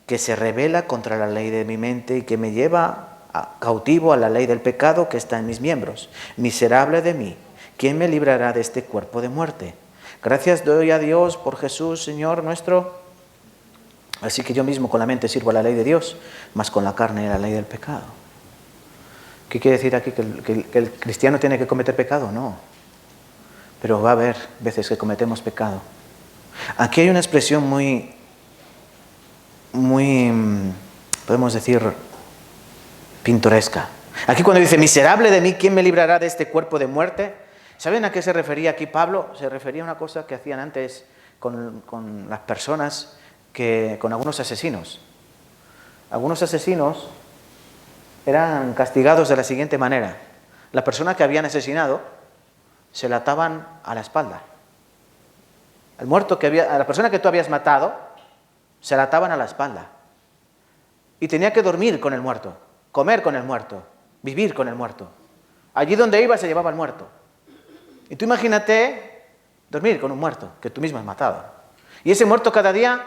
Que se rebela contra la ley de mi mente y que me lleva cautivo a la ley del pecado que está en mis miembros. Miserable de mí, ¿quién me librará de este cuerpo de muerte? Gracias doy a Dios por Jesús, Señor nuestro. Así que yo mismo con la mente sirvo a la ley de Dios, mas con la carne a la ley del pecado. ¿Qué quiere decir aquí? ¿Que el cristiano tiene que cometer pecado? No. Pero va a haber veces que cometemos pecado. Aquí hay una expresión muy, podemos decir, pintoresca. Aquí cuando dice, miserable de mí, ¿quién me librará de este cuerpo de muerte? ¿Saben a qué se refería aquí Pablo? Se refería a una cosa que hacían antes con las personas, con algunos asesinos. Algunos asesinos eran castigados de la siguiente manera. La persona que habían asesinado se la ataban a la espalda. A la persona que tú habías matado, se la ataban a la espalda. Y tenía que dormir con el muerto, comer con el muerto, vivir con el muerto. Allí donde iba se llevaba el muerto. Y tú imagínate dormir con un muerto que tú mismo has matado. Y ese muerto cada día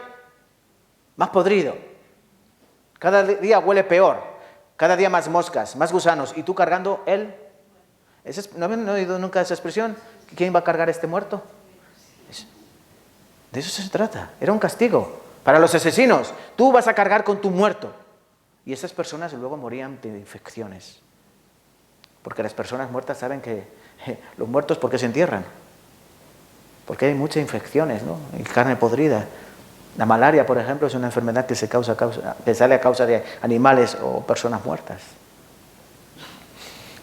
más podrido. Cada día huele peor. Cada día más moscas, más gusanos. Y tú cargando él. ¿No han oído nunca esa expresión? ¿Quién va a cargar este muerto? De eso se trata. Era un castigo para los asesinos. Tú vas a cargar con tu muerto. Y esas personas luego morían de infecciones. Porque las personas muertas saben que los muertos, ¿por qué se entierran? Porque hay muchas infecciones, ¿no? Y carne podrida. La malaria, por ejemplo, es una enfermedad que sale a causa de animales o personas muertas.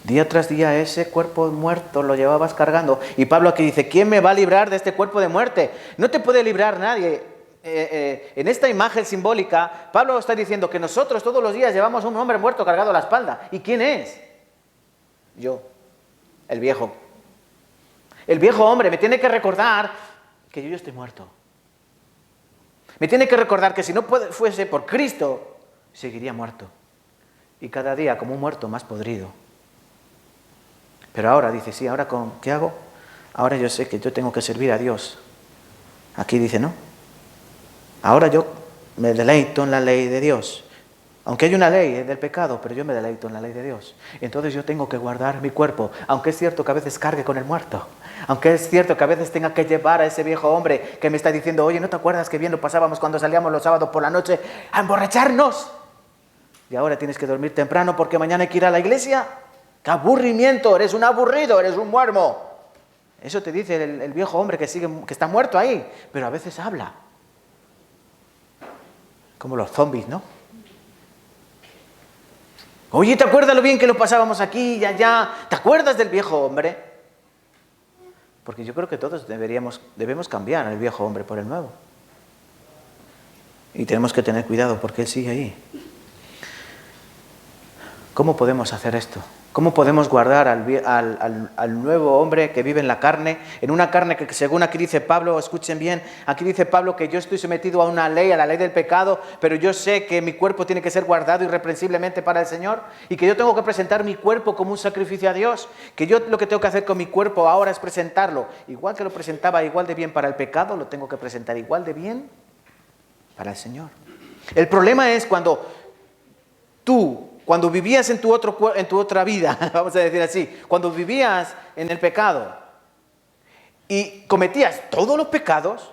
Día tras día ese cuerpo muerto lo llevabas cargando. Y Pablo aquí dice, ¿quién me va a librar de este cuerpo de muerte? No te puede librar nadie. En esta imagen simbólica, Pablo está diciendo que nosotros todos los días llevamos a un hombre muerto cargado a la espalda. ¿Y quién es? Yo, el viejo. El viejo hombre me tiene que recordar que yo estoy muerto. Me tiene que recordar que si no fuese por Cristo, seguiría muerto. Y cada día como un muerto más podrido. Pero ahora dice, sí, ¿ahora qué hago? Ahora yo sé que yo tengo que servir a Dios. Aquí dice, no. Ahora yo me deleito en la ley de Dios. Aunque hay una ley del pecado, pero yo me deleito en la ley de Dios. Entonces yo tengo que guardar mi cuerpo, aunque es cierto que a veces cargue con el muerto. Aunque es cierto que a veces tenga que llevar a ese viejo hombre que me está diciendo, oye, ¿no te acuerdas que bien lo pasábamos cuando salíamos los sábados por la noche a emborracharnos? Y ahora tienes que dormir temprano porque mañana hay que ir a la iglesia. ¡Qué aburrimiento! Eres un aburrido, eres un muermo. Eso te dice el viejo hombre que está muerto ahí, pero a veces habla. Como los zombies, ¿no? Oye, ¿te acuerdas lo bien que lo pasábamos aquí y allá? ¿Te acuerdas del viejo hombre? Porque yo creo que todos debemos cambiar al viejo hombre por el nuevo. Y tenemos que tener cuidado porque él sigue ahí. ¿Cómo podemos hacer esto? ¿Cómo podemos guardar al nuevo hombre que vive en la carne? En una carne que según aquí dice Pablo, escuchen bien, aquí dice Pablo que yo estoy sometido a una ley, a la ley del pecado, pero yo sé que mi cuerpo tiene que ser guardado irreprensiblemente para el Señor y que yo tengo que presentar mi cuerpo como un sacrificio a Dios, que yo lo que tengo que hacer con mi cuerpo ahora es presentarlo, igual que lo presentaba igual de bien para el pecado, lo tengo que presentar igual de bien para el Señor. El problema es cuando vivías en tu otra vida, vamos a decir así, cuando vivías en el pecado y cometías todos los pecados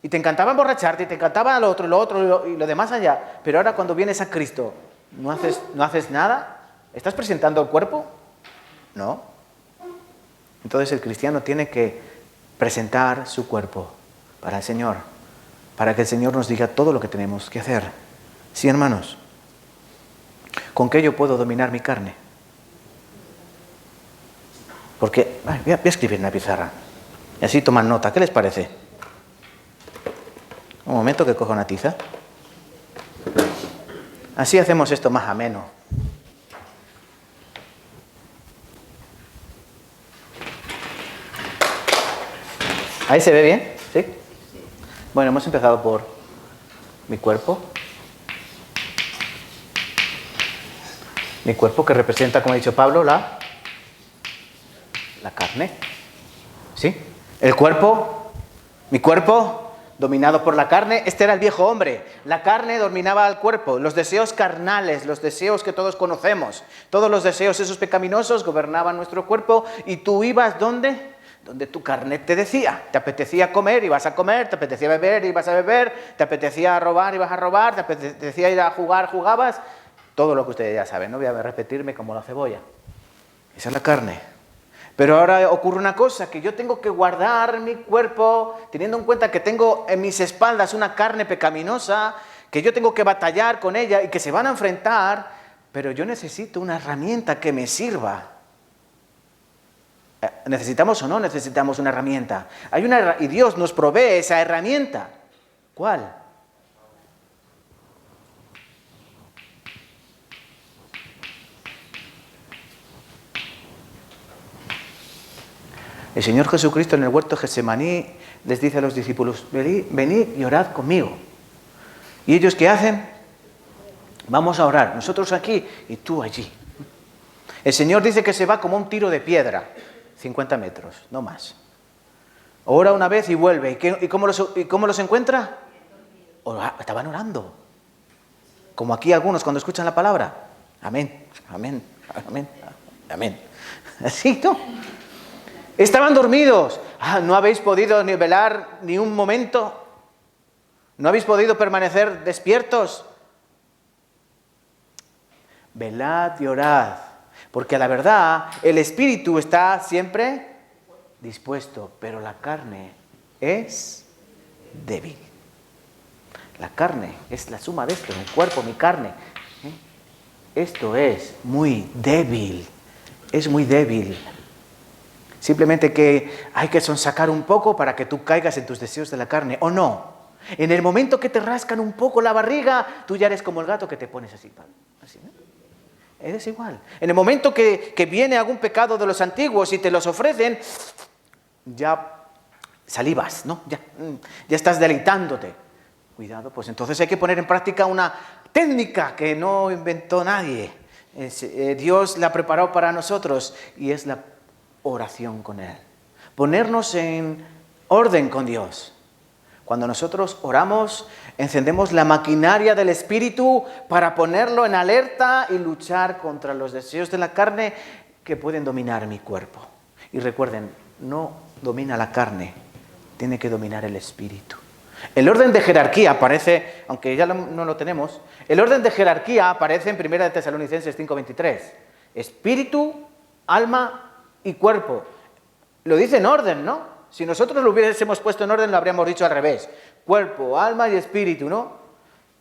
y te encantaba emborracharte y te encantaba lo otro y lo demás allá, pero ahora cuando vienes a Cristo, ¿no haces nada? ¿Estás presentando el cuerpo? No. Entonces el cristiano tiene que presentar su cuerpo para el Señor, para que el Señor nos diga todo lo que tenemos que hacer. ¿Sí, hermanos? ¿Con qué yo puedo dominar mi carne? Porque, voy a escribir en la pizarra. Y así toman nota. ¿Qué les parece? Un momento que cojo una tiza. Así hacemos esto más ameno. ¿Ahí se ve bien? ¿Sí? Bueno, hemos empezado por mi cuerpo. Mi cuerpo que representa, como ha dicho Pablo, la carne. ¿Sí? El cuerpo, mi cuerpo, dominado por la carne. Este era el viejo hombre. La carne dominaba al cuerpo. Los deseos carnales, los deseos que todos conocemos. Todos los deseos esos pecaminosos gobernaban nuestro cuerpo. ¿Y tú ibas dónde? Donde tu carne te decía. Te apetecía comer, ibas a comer. Te apetecía beber, ibas a beber. Te apetecía robar, ibas a robar. Te apetecía ir a jugar, jugabas. Todo lo que ustedes ya saben. No voy a repetirme como la cebolla. Esa es la carne. Pero ahora ocurre una cosa, que yo tengo que guardar mi cuerpo, teniendo en cuenta que tengo en mis espaldas una carne pecaminosa, que yo tengo que batallar con ella y que se van a enfrentar, pero yo necesito una herramienta que me sirva. ¿Necesitamos o no necesitamos una herramienta? Y Dios nos provee esa herramienta. ¿Cuál? El Señor Jesucristo en el huerto de Getsemaní les dice a los discípulos, venid y orad conmigo. ¿Y ellos qué hacen? Vamos a orar, nosotros aquí y tú allí. El Señor dice que se va como un tiro de piedra, 50 metros, no más. Ora una vez y vuelve. ¿Y cómo los encuentra? Estaban orando. Como aquí algunos cuando escuchan la palabra. Amén, amén, amén, amén. Así, ¿no? Estaban dormidos. ¿No habéis podido ni velar ni un momento? ¿No habéis podido permanecer despiertos? Velad y orad, porque a la verdad el espíritu está siempre dispuesto, pero la carne es débil. La carne es la suma de esto, mi cuerpo, mi carne. Esto es muy débil, es muy débil. Simplemente que hay que sonsacar un poco para que tú caigas en tus deseos de la carne, ¿o no? En el momento que te rascan un poco la barriga, tú ya eres como el gato que te pones así, ¿no? Eres igual. En el momento que viene algún pecado de los antiguos y te los ofrecen, ya salivas, ¿no? Ya estás deleitándote. Cuidado, pues entonces hay que poner en práctica una técnica que no inventó nadie. Dios la preparó para nosotros y es la oración con Él. Ponernos en orden con Dios. Cuando nosotros oramos, encendemos la maquinaria del Espíritu para ponerlo en alerta y luchar contra los deseos de la carne que pueden dominar mi cuerpo. Y recuerden, no domina la carne, tiene que dominar el Espíritu. El orden de jerarquía aparece, aunque ya no lo tenemos, el orden de jerarquía aparece en 1 Tesalonicenses 5:23. Espíritu, alma y cuerpo. Lo dice en orden, ¿no? Si nosotros lo hubiésemos puesto en orden, lo habríamos dicho al revés. Cuerpo, alma y espíritu, ¿no?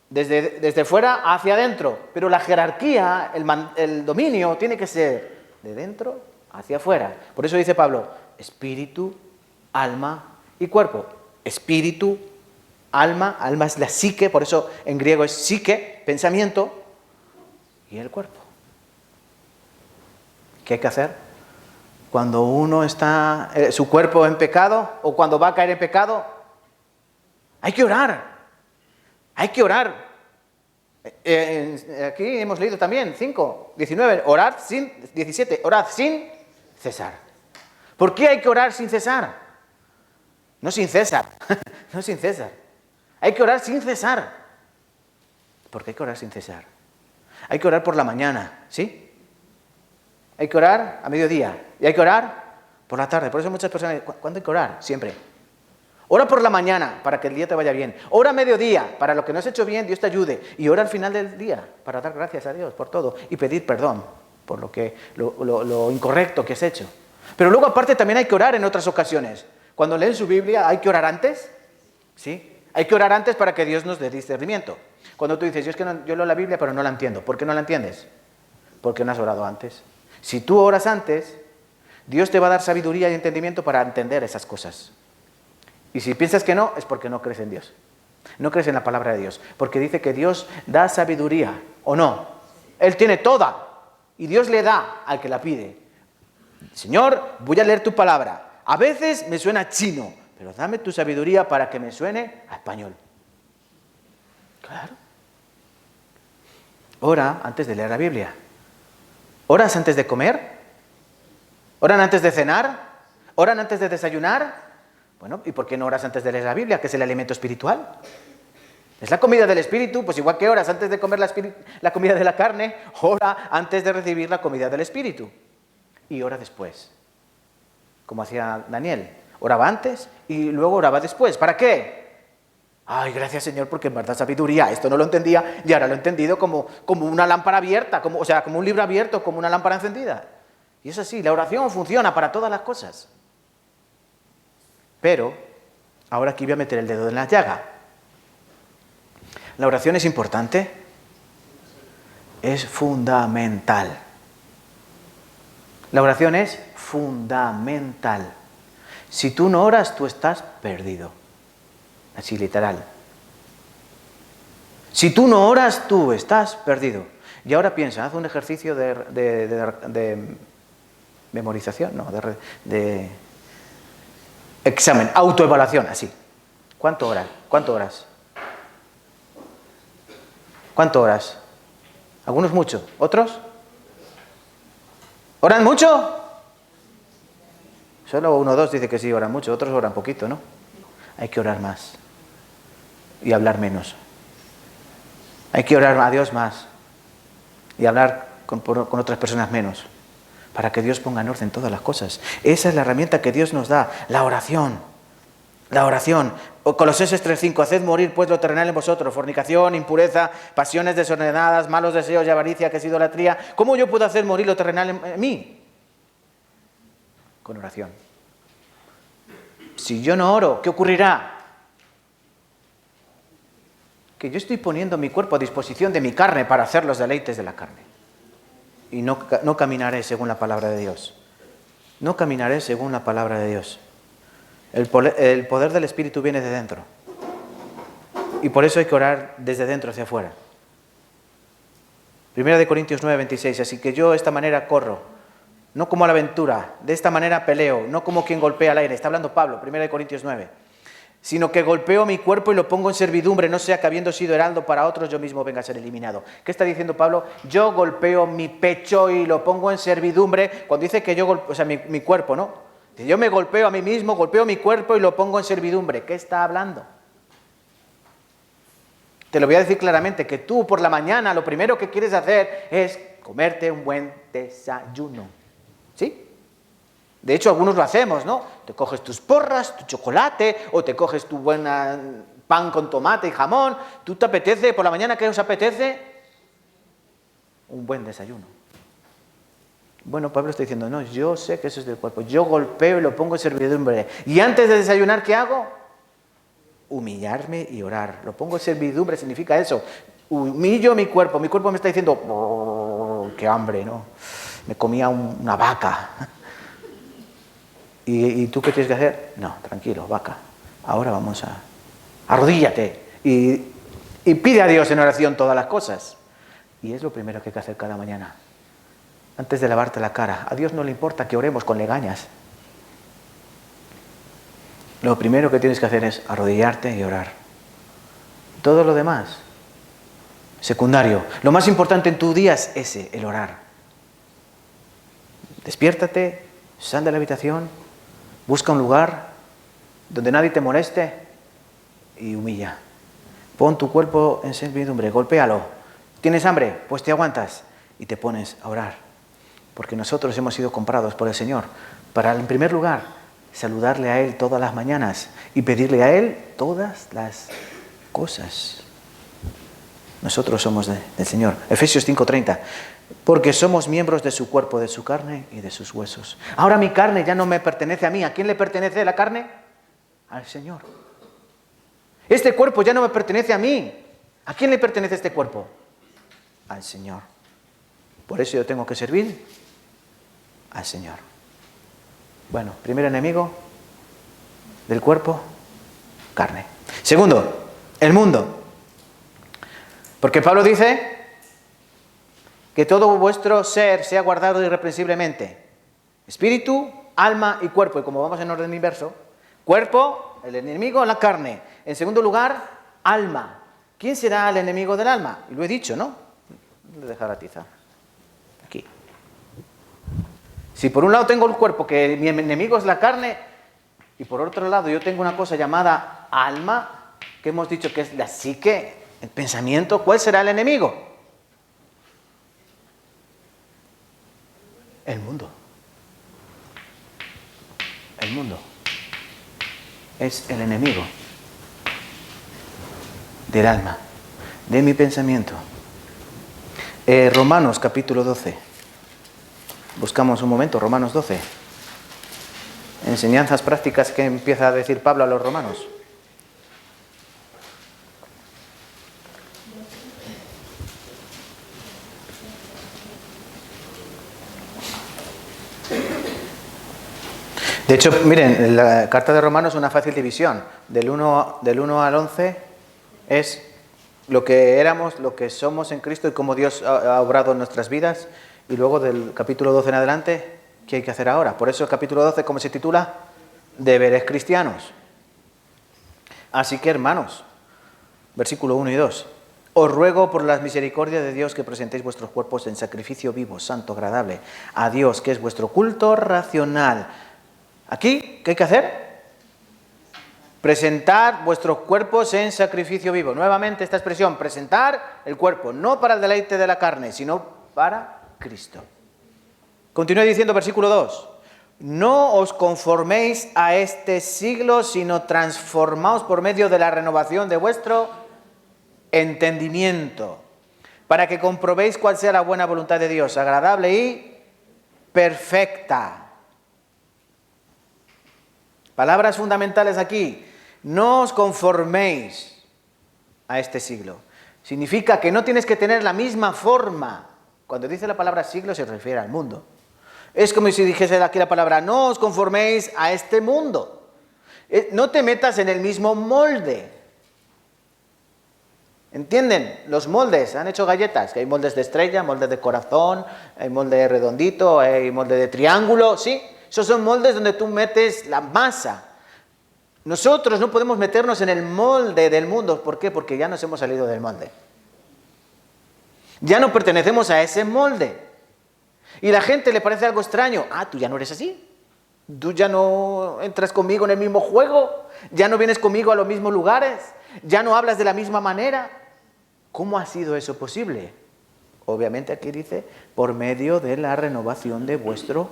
Desde fuera hacia adentro. Pero la jerarquía, el dominio, tiene que ser de dentro hacia afuera. Por eso dice Pablo, espíritu, alma y cuerpo. Espíritu, alma es la psique, por eso en griego es psique, pensamiento, y el cuerpo. ¿Qué hay que hacer? Cuando uno está, su cuerpo en pecado, o cuando va a caer en pecado, hay que orar. Hay que orar. Aquí hemos leído también, 5:19, orad sin, 17, orad sin cesar. ¿Por qué hay que orar sin cesar? No sin César, no sin César. Hay que orar sin cesar. ¿Por qué hay que orar sin cesar? Hay que orar por la mañana, ¿sí? Hay que orar a mediodía y hay que orar por la tarde. Por eso muchas personas, ¿cuándo hay que orar? Siempre. Ora por la mañana para que el día te vaya bien. Ora a mediodía para lo que no has hecho bien, Dios te ayude. Y ora al final del día para dar gracias a Dios por todo y pedir perdón por lo incorrecto que has hecho. Pero luego aparte también hay que orar en otras ocasiones. Cuando leen su Biblia, ¿hay que orar antes? ¿Sí? Hay que orar antes para que Dios nos dé discernimiento. Cuando tú dices, yo leo la Biblia pero no la entiendo. ¿Por qué no la entiendes? Porque no has orado antes. Si tú oras antes, Dios te va a dar sabiduría y entendimiento para entender esas cosas. Y si piensas que no, es porque no crees en Dios. No crees en la palabra de Dios. Porque dice que Dios da sabiduría, ¿o no? Él tiene toda. Y Dios le da al que la pide. Señor, voy a leer tu palabra. A veces me suena chino, pero dame tu sabiduría para que me suene a español. Claro. Ora antes de leer la Biblia. ¿Oras antes de comer? ¿Oran antes de cenar? ¿Oran antes de desayunar? Bueno, ¿y por qué no oras antes de leer la Biblia, que es el alimento espiritual? Es la comida del espíritu, pues igual que oras antes de comer la comida de la carne, ora antes de recibir la comida del espíritu. Y ora después, como hacía Daniel. Oraba antes y luego oraba después. ¿Para qué? Ay, gracias Señor, porque me das sabiduría. Esto no lo entendía y ahora lo he entendido como una lámpara abierta, como un libro abierto, como una lámpara encendida. Y es así, la oración funciona para todas las cosas. Pero, ahora aquí voy a meter el dedo en la llaga. ¿La oración es importante? Es fundamental. La oración es fundamental. Si tú no oras, tú estás perdido. Así literal. Si tú no oras, tú estás perdido. Y ahora piensa, haz un ejercicio de memorización, no, de examen, autoevaluación, así. ¿Cuánto oras? ¿Cuánto oras? ¿Cuánto oras? Algunos mucho, ¿otros? ¿Oran mucho? Solo uno o dos dice que sí, oran mucho, otros oran poquito, ¿no? Hay que orar más y hablar menos. Hay que orar a Dios más y hablar con otras personas menos, para que Dios ponga en orden todas las cosas. Esa es la herramienta que Dios nos da, la oración. La oración. Colosenses 3:5, haced morir pues lo terrenal en vosotros, fornicación, impureza, pasiones desordenadas, malos deseos y avaricia, que es idolatría. ¿Cómo yo puedo hacer morir lo terrenal en mí? Con oración. Si yo no oro, ¿qué ocurrirá? Que yo estoy poniendo mi cuerpo a disposición de mi carne para hacer los deleites de la carne. Y no caminaré según la palabra de Dios. No caminaré según la palabra de Dios. El poder del Espíritu viene de dentro. Y por eso hay que orar desde dentro hacia afuera. 1 Corintios 9:26. Así que yo de esta manera corro, no como a la aventura, de esta manera peleo, no como quien golpea al aire. Está hablando Pablo, 1 Corintios 9. Sino que golpeo mi cuerpo y lo pongo en servidumbre, no sea que habiendo sido heraldo para otros, yo mismo venga a ser eliminado. ¿Qué está diciendo Pablo? Yo golpeo mi pecho y lo pongo en servidumbre. Cuando dice que yo golpeo, o sea, mi cuerpo, ¿no? Yo me golpeo a mí mismo, golpeo mi cuerpo y lo pongo en servidumbre. ¿Qué está hablando? Te lo voy a decir claramente, que tú por la mañana lo primero que quieres hacer es comerte un buen desayuno. ¿Sí? De hecho, algunos lo hacemos, ¿no? Te coges tus porras, tu chocolate, o te coges tu buen pan con tomate y jamón. ¿Tú te apetece, por la mañana, qué os apetece? Un buen desayuno. Bueno, Pablo está diciendo, no, yo sé que eso es del cuerpo. Yo golpeo y lo pongo en servidumbre. Y antes de desayunar, ¿qué hago? Humillarme y orar. Lo pongo en servidumbre, significa eso. Humillo mi cuerpo. Mi cuerpo me está diciendo, oh, qué hambre, ¿no? Me comía una vaca. ¿Y tú qué tienes que hacer? No, tranquilo, vaca. Ahora vamos a... Arrodíllate y pide a Dios en oración todas las cosas. Y es lo primero que hay que hacer cada mañana. Antes de lavarte la cara. A Dios no le importa que oremos con legañas. Lo primero que tienes que hacer es arrodillarte y orar. Todo lo demás, secundario. Lo más importante en tu día es ese, el orar. Despiértate, sal de la habitación, busca un lugar donde nadie te moleste y humilla. Pon tu cuerpo en servidumbre, golpéalo. ¿Tienes hambre? Pues te aguantas y te pones a orar. Porque nosotros hemos sido comprados por el Señor para, en primer lugar, saludarle a Él todas las mañanas y pedirle a Él todas las cosas. Nosotros somos del Señor. Efesios 5:30. Porque somos miembros de su cuerpo, de su carne y de sus huesos. Ahora mi carne ya no me pertenece a mí. ¿A quién le pertenece la carne? Al Señor. Este cuerpo ya no me pertenece a mí. ¿A quién le pertenece este cuerpo? Al Señor. Por eso yo tengo que servir al Señor. Bueno, primer enemigo del cuerpo, carne. Segundo, el mundo. Porque Pablo dice que todo vuestro ser sea guardado irreprensiblemente. Espíritu, alma y cuerpo. Y como vamos en orden inverso, cuerpo, el enemigo, la carne. En segundo lugar, alma. ¿Quién será el enemigo del alma? Y lo he dicho, ¿no? Voy a dejar la tiza. Aquí. Si por un lado tengo el cuerpo, que mi enemigo es la carne, y por otro lado yo tengo una cosa llamada alma, que hemos dicho que es la psique, el pensamiento, ¿cuál será el enemigo? El mundo. El mundo es el enemigo del alma, de mi pensamiento. Romanos capítulo 12. Buscamos un momento, Romanos 12. Enseñanzas prácticas que empieza a decir Pablo a los romanos. De hecho, miren, la carta de Romanos es una fácil división. Del 1 al 11 es lo que éramos, lo que somos en Cristo y cómo Dios ha obrado en nuestras vidas. Y luego del capítulo 12 en adelante, ¿qué hay que hacer ahora? Por eso el capítulo 12, ¿cómo se titula? Deberes cristianos. Así que, hermanos, versículo 1 y 2. Os ruego por las misericordias de Dios que presentéis vuestros cuerpos en sacrificio vivo, santo, agradable a Dios, que es vuestro culto racional. Aquí, ¿qué hay que hacer? Presentar vuestros cuerpos en sacrificio vivo. Nuevamente esta expresión, presentar el cuerpo, no para el deleite de la carne, sino para Cristo. Continúa diciendo versículo 2. No os conforméis a este siglo, sino transformaos por medio de la renovación de vuestro entendimiento, para que comprobéis cuál sea la buena voluntad de Dios, agradable y perfecta. Palabras fundamentales aquí. No os conforméis a este siglo. Significa que no tienes que tener la misma forma. Cuando dice la palabra siglo se refiere al mundo. Es como si dijese aquí la palabra, no os conforméis a este mundo. No te metas en el mismo molde. ¿Entienden? Los moldes, han hecho galletas, que hay moldes de estrella, moldes de corazón, hay molde redondito, hay molde de triángulo, ¿sí? Esos son moldes donde tú metes la masa. Nosotros no podemos meternos en el molde del mundo. ¿Por qué? Porque ya nos hemos salido del molde. Ya no pertenecemos a ese molde. Y a la gente le parece algo extraño. Ah, tú ya no eres así. Tú ya no entras conmigo en el mismo juego. Ya no vienes conmigo a los mismos lugares. Ya no hablas de la misma manera. ¿Cómo ha sido eso posible? Obviamente aquí dice, por medio de la renovación de vuestro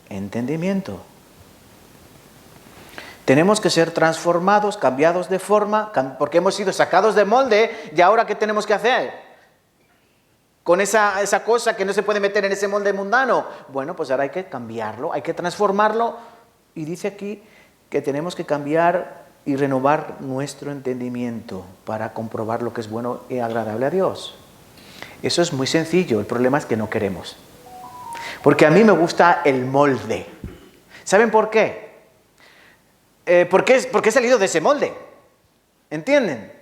entendimiento. Tenemos que ser transformados, cambiados de forma, porque hemos sido sacados de molde. ¿Y ahora qué tenemos que hacer? Con esa cosa que no se puede meter en ese molde mundano. Bueno, pues ahora hay que cambiarlo, hay que transformarlo. Y dice aquí que tenemos que cambiar y renovar nuestro entendimiento para comprobar lo que es bueno y agradable a Dios. Eso es muy sencillo, el problema es que no queremos. Porque a mí me gusta el molde. ¿Saben por qué? Porque he salido de ese molde. ¿Entienden?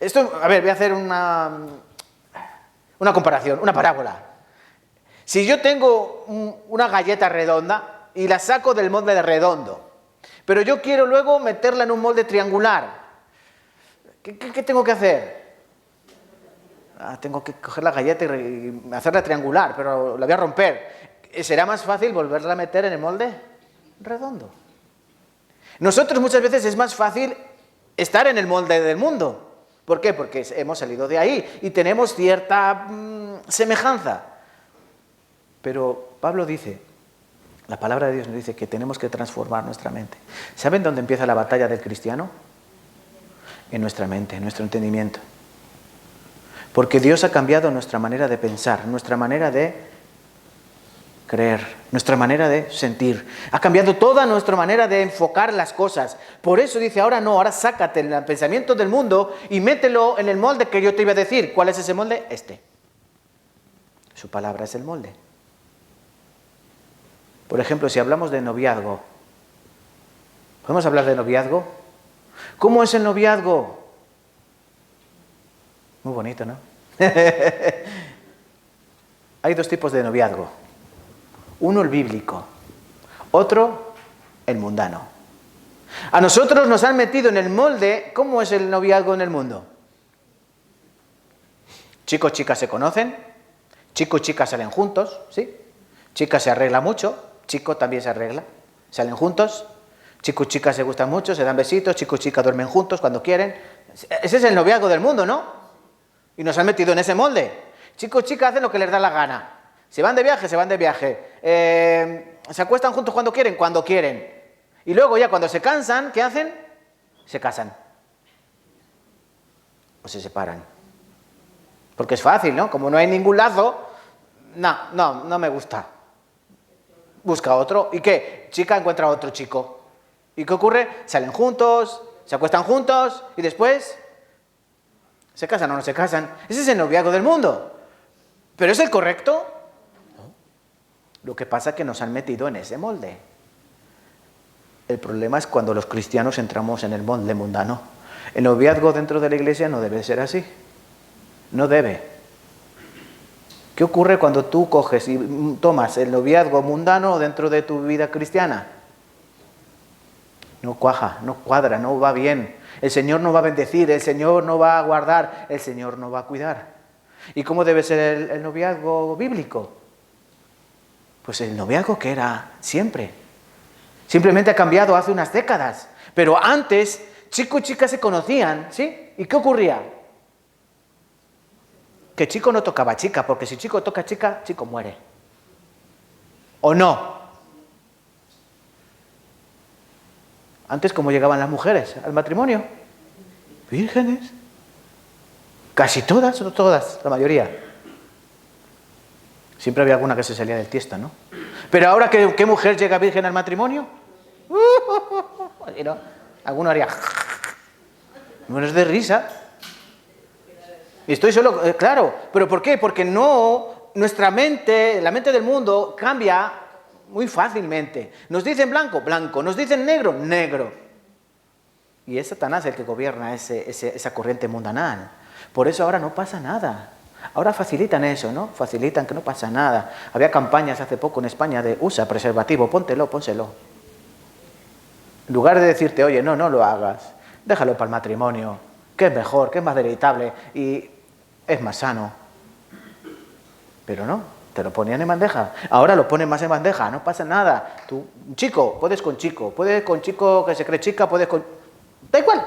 Esto, a ver, voy a hacer una comparación, una parábola. Si yo tengo una galleta redonda y la saco del molde de redondo, pero yo quiero luego meterla en un molde triangular, ¿qué tengo que hacer? Tengo que coger la galleta y hacerla triangular, pero la voy a romper. ¿Será más fácil volverla a meter en el molde redondo? Nosotros muchas veces es más fácil estar en el molde del mundo. ¿Por qué? Porque hemos salido de ahí y tenemos cierta semejanza. Pero Pablo dice, la palabra de Dios nos dice que tenemos que transformar nuestra mente. ¿Saben dónde empieza la batalla del cristiano? En nuestra mente, en nuestro entendimiento. Porque Dios ha cambiado nuestra manera de pensar, nuestra manera de creer, nuestra manera de sentir. Ha cambiado toda nuestra manera de enfocar las cosas. Por eso dice, ahora no, ahora sácate el pensamiento del mundo y mételo en el molde que yo te iba a decir. ¿Cuál es ese molde? Su palabra es el molde. Por ejemplo, si hablamos de noviazgo, ¿podemos hablar de noviazgo? ¿Cómo es el noviazgo? Muy bonito, ¿no? Hay dos tipos de noviazgo. Uno el bíblico, otro el mundano. A nosotros nos han metido en el molde. ¿Cómo es el noviazgo en el mundo? Chicos, chicas se conocen, chicos, chicas salen juntos, ¿sí? Chica se arregla mucho, chico también se arregla, salen juntos, chicos, chicas se gustan mucho, se dan besitos, chicos, chicas duermen juntos cuando quieren. Ese es el noviazgo del mundo, ¿no? Y nos han metido en ese molde. Chicos, chicas hacen lo que les da la gana. Se van de viaje, se van de viaje. Se acuestan juntos cuando quieren, cuando quieren. Y luego ya cuando se cansan, ¿qué hacen? Se casan. O se separan. Porque es fácil, ¿no? Como no hay ningún lazo, no me gusta. Busca otro. ¿Y qué? Chica encuentra otro chico. ¿Y qué ocurre? Salen juntos, se acuestan juntos y después se casan o no se casan. Ese es el noviazgo del mundo. ¿Pero es el correcto? No. Lo que pasa es que nos han metido en ese molde. El problema es cuando los cristianos entramos en el molde mundano. El noviazgo dentro de la iglesia no debe ser así. No debe. ¿Qué ocurre cuando tú coges y tomas el noviazgo mundano dentro de tu vida cristiana? No cuaja, no cuadra, no va bien. El Señor no va a bendecir, el Señor no va a guardar, el Señor no va a cuidar. ¿Y cómo debe ser el noviazgo bíblico? Pues el noviazgo que era siempre. Simplemente ha cambiado hace unas décadas. Pero antes, chico y chica se conocían, ¿sí? ¿Y qué ocurría? Que chico no tocaba a chica, porque si chico toca a chica, chico muere. ¿O no? Antes, ¿cómo llegaban las mujeres al matrimonio? Vírgenes. Casi todas, o todas, la mayoría. Siempre había alguna que se salía del tiesto, ¿no? Pero ahora, ¿qué mujer llega virgen al matrimonio? ¿No? Alguno haría... Bueno, es de risa. Y estoy solo... claro, ¿pero por qué? Porque nuestra mente, la mente del mundo, cambia muy fácilmente. Nos dicen blanco, blanco. Nos dicen negro, negro. Y es Satanás el que gobierna esa corriente mundanal. Por eso ahora no pasa nada. Ahora facilitan eso, ¿no? Facilitan que no pasa nada. Había campañas hace poco en España de usa preservativo, pónselo. En lugar de decirte, oye, no lo hagas, déjalo para el matrimonio, que es mejor, que es más deleitable y es más sano. Pero no, te lo ponían en bandeja. Ahora lo ponen más en bandeja, no pasa nada. Tú, chico, puedes con chico que se cree chica, puedes con... Da igual.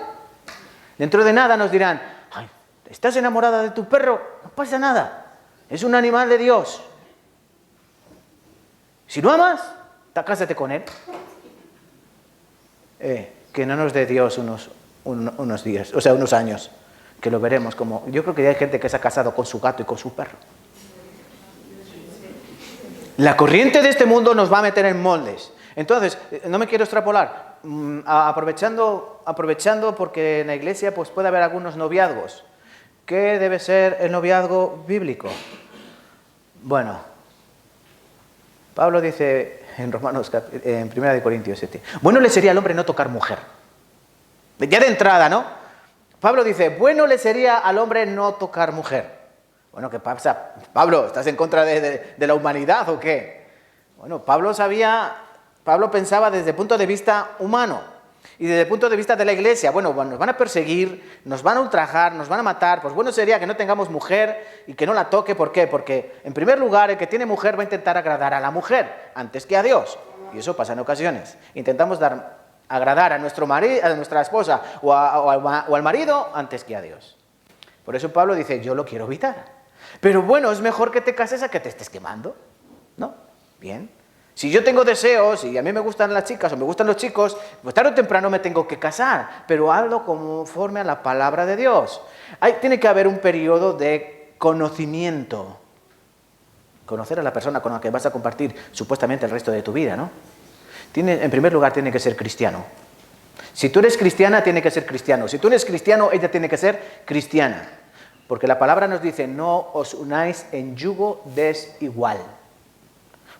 Dentro de nada nos dirán, ay, ¿estás enamorada de tu perro? No pasa nada. Es un animal de Dios. Si no amas, cásate con él. Que no nos dé Dios unos días, o sea, unos años, que lo veremos como... Yo creo que hay gente que se ha casado con su gato y con su perro. La corriente de este mundo nos va a meter en moldes. Entonces, no me quiero extrapolar. Aprovechando porque en la iglesia pues puede haber algunos noviazgos. ¿Qué debe ser el noviazgo bíblico? Bueno, Pablo dice en en 1 Corintios 7, bueno le sería al hombre no tocar mujer. Ya de entrada, ¿no? Pablo dice, bueno le sería al hombre no tocar mujer. Bueno, ¿qué pasa? Pablo, ¿estás en contra de la humanidad o qué? Bueno, Pablo pensaba desde el punto de vista humano y desde el punto de vista de la iglesia. Bueno, nos van a perseguir, nos van a ultrajar, nos van a matar. Pues bueno sería que no tengamos mujer y que no la toque. ¿Por qué? Porque, en primer lugar, el que tiene mujer va a intentar agradar a la mujer antes que a Dios. Y eso pasa en ocasiones. Intentamos agradar a nuestro marido, a nuestra esposa o al marido antes que a Dios. Por eso Pablo dice, yo lo quiero evitar. Pero bueno, es mejor que te cases a que te estés quemando, ¿no? Bien. Si yo tengo deseos y a mí me gustan las chicas o me gustan los chicos, pues tarde o temprano me tengo que casar, pero hazlo conforme a la palabra de Dios. Tiene que haber un periodo de conocimiento. Conocer a la persona con la que vas a compartir supuestamente el resto de tu vida, ¿no? En primer lugar, tiene que ser cristiano. Si tú eres cristiana, tiene que ser cristiano. Si tú eres cristiano, ella tiene que ser cristiana. Porque la palabra nos dice, no os unáis en yugo desigual.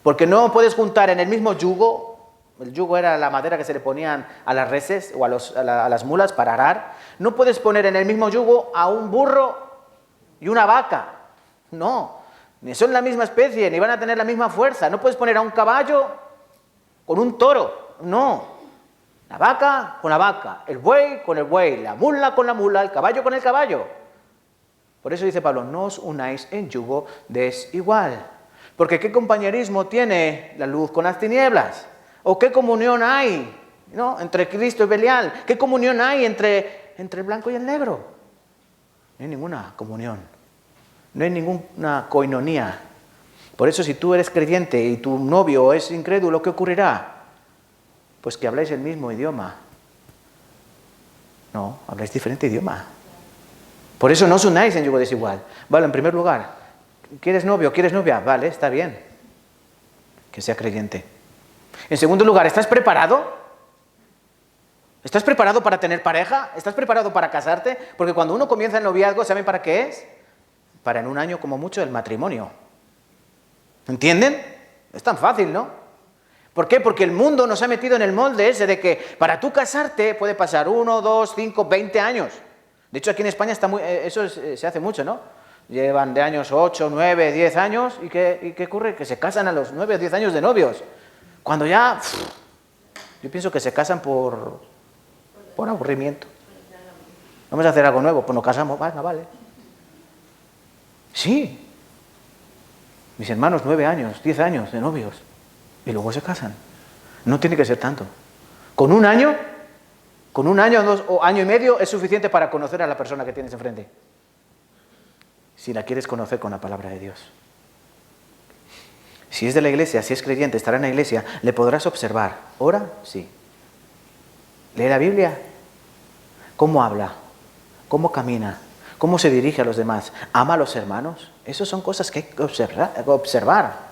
Porque no puedes juntar en el mismo yugo, el yugo era la madera que se le ponían a las reses o a las mulas para arar, no puedes poner en el mismo yugo a un burro y una vaca. No, ni son la misma especie, ni van a tener la misma fuerza. No puedes poner a un caballo con un toro, no. La vaca con la vaca, el buey con el buey, la mula con la mula, el caballo con el caballo. Por eso dice Pablo, no os unáis en yugo desigual. Porque ¿qué compañerismo tiene la luz con las tinieblas? ¿O qué comunión hay, ¿no?, entre Cristo y Belial? ¿Qué comunión hay entre el blanco y el negro? No hay ninguna comunión. No hay ninguna coinonía. Por eso si tú eres creyente y tu novio es incrédulo, ¿qué ocurrirá? Pues que habláis el mismo idioma. No, habláis diferente idioma. Por eso no os unáis en yugo desigual. Vale, en primer lugar, ¿quieres novio? ¿Quieres novia? Vale, está bien. Que sea creyente. En segundo lugar, ¿estás preparado? ¿Estás preparado para tener pareja? ¿Estás preparado para casarte? Porque cuando uno comienza el noviazgo, ¿saben para qué es? Para en un año como mucho el matrimonio. ¿Entienden? Es tan fácil, ¿no? ¿Por qué? Porque el mundo nos ha metido en el molde ese de que para tú casarte puede pasar 1, 2, 5, 20 años. De hecho, aquí en España se hace mucho, ¿no? Llevan de años 8, 9, 10 años. ¿Y qué ocurre? Que se casan a los 9 o 10 años de novios. Cuando ya... yo pienso que se casan por aburrimiento. Vamos a hacer algo nuevo, pues nos casamos, vale. Sí. Mis hermanos, 9 años, 10 años de novios. Y luego se casan. No tiene que ser tanto. Con un año, 2 o año y medio es suficiente para conocer a la persona que tienes enfrente. Si la quieres conocer con la palabra de Dios. Si es de la iglesia, si es creyente, estará en la iglesia, le podrás observar. ¿Ora? Sí. ¿Lee la Biblia? ¿Cómo habla? ¿Cómo camina? ¿Cómo se dirige a los demás? ¿Ama a los hermanos? Esas son cosas que hay que observar.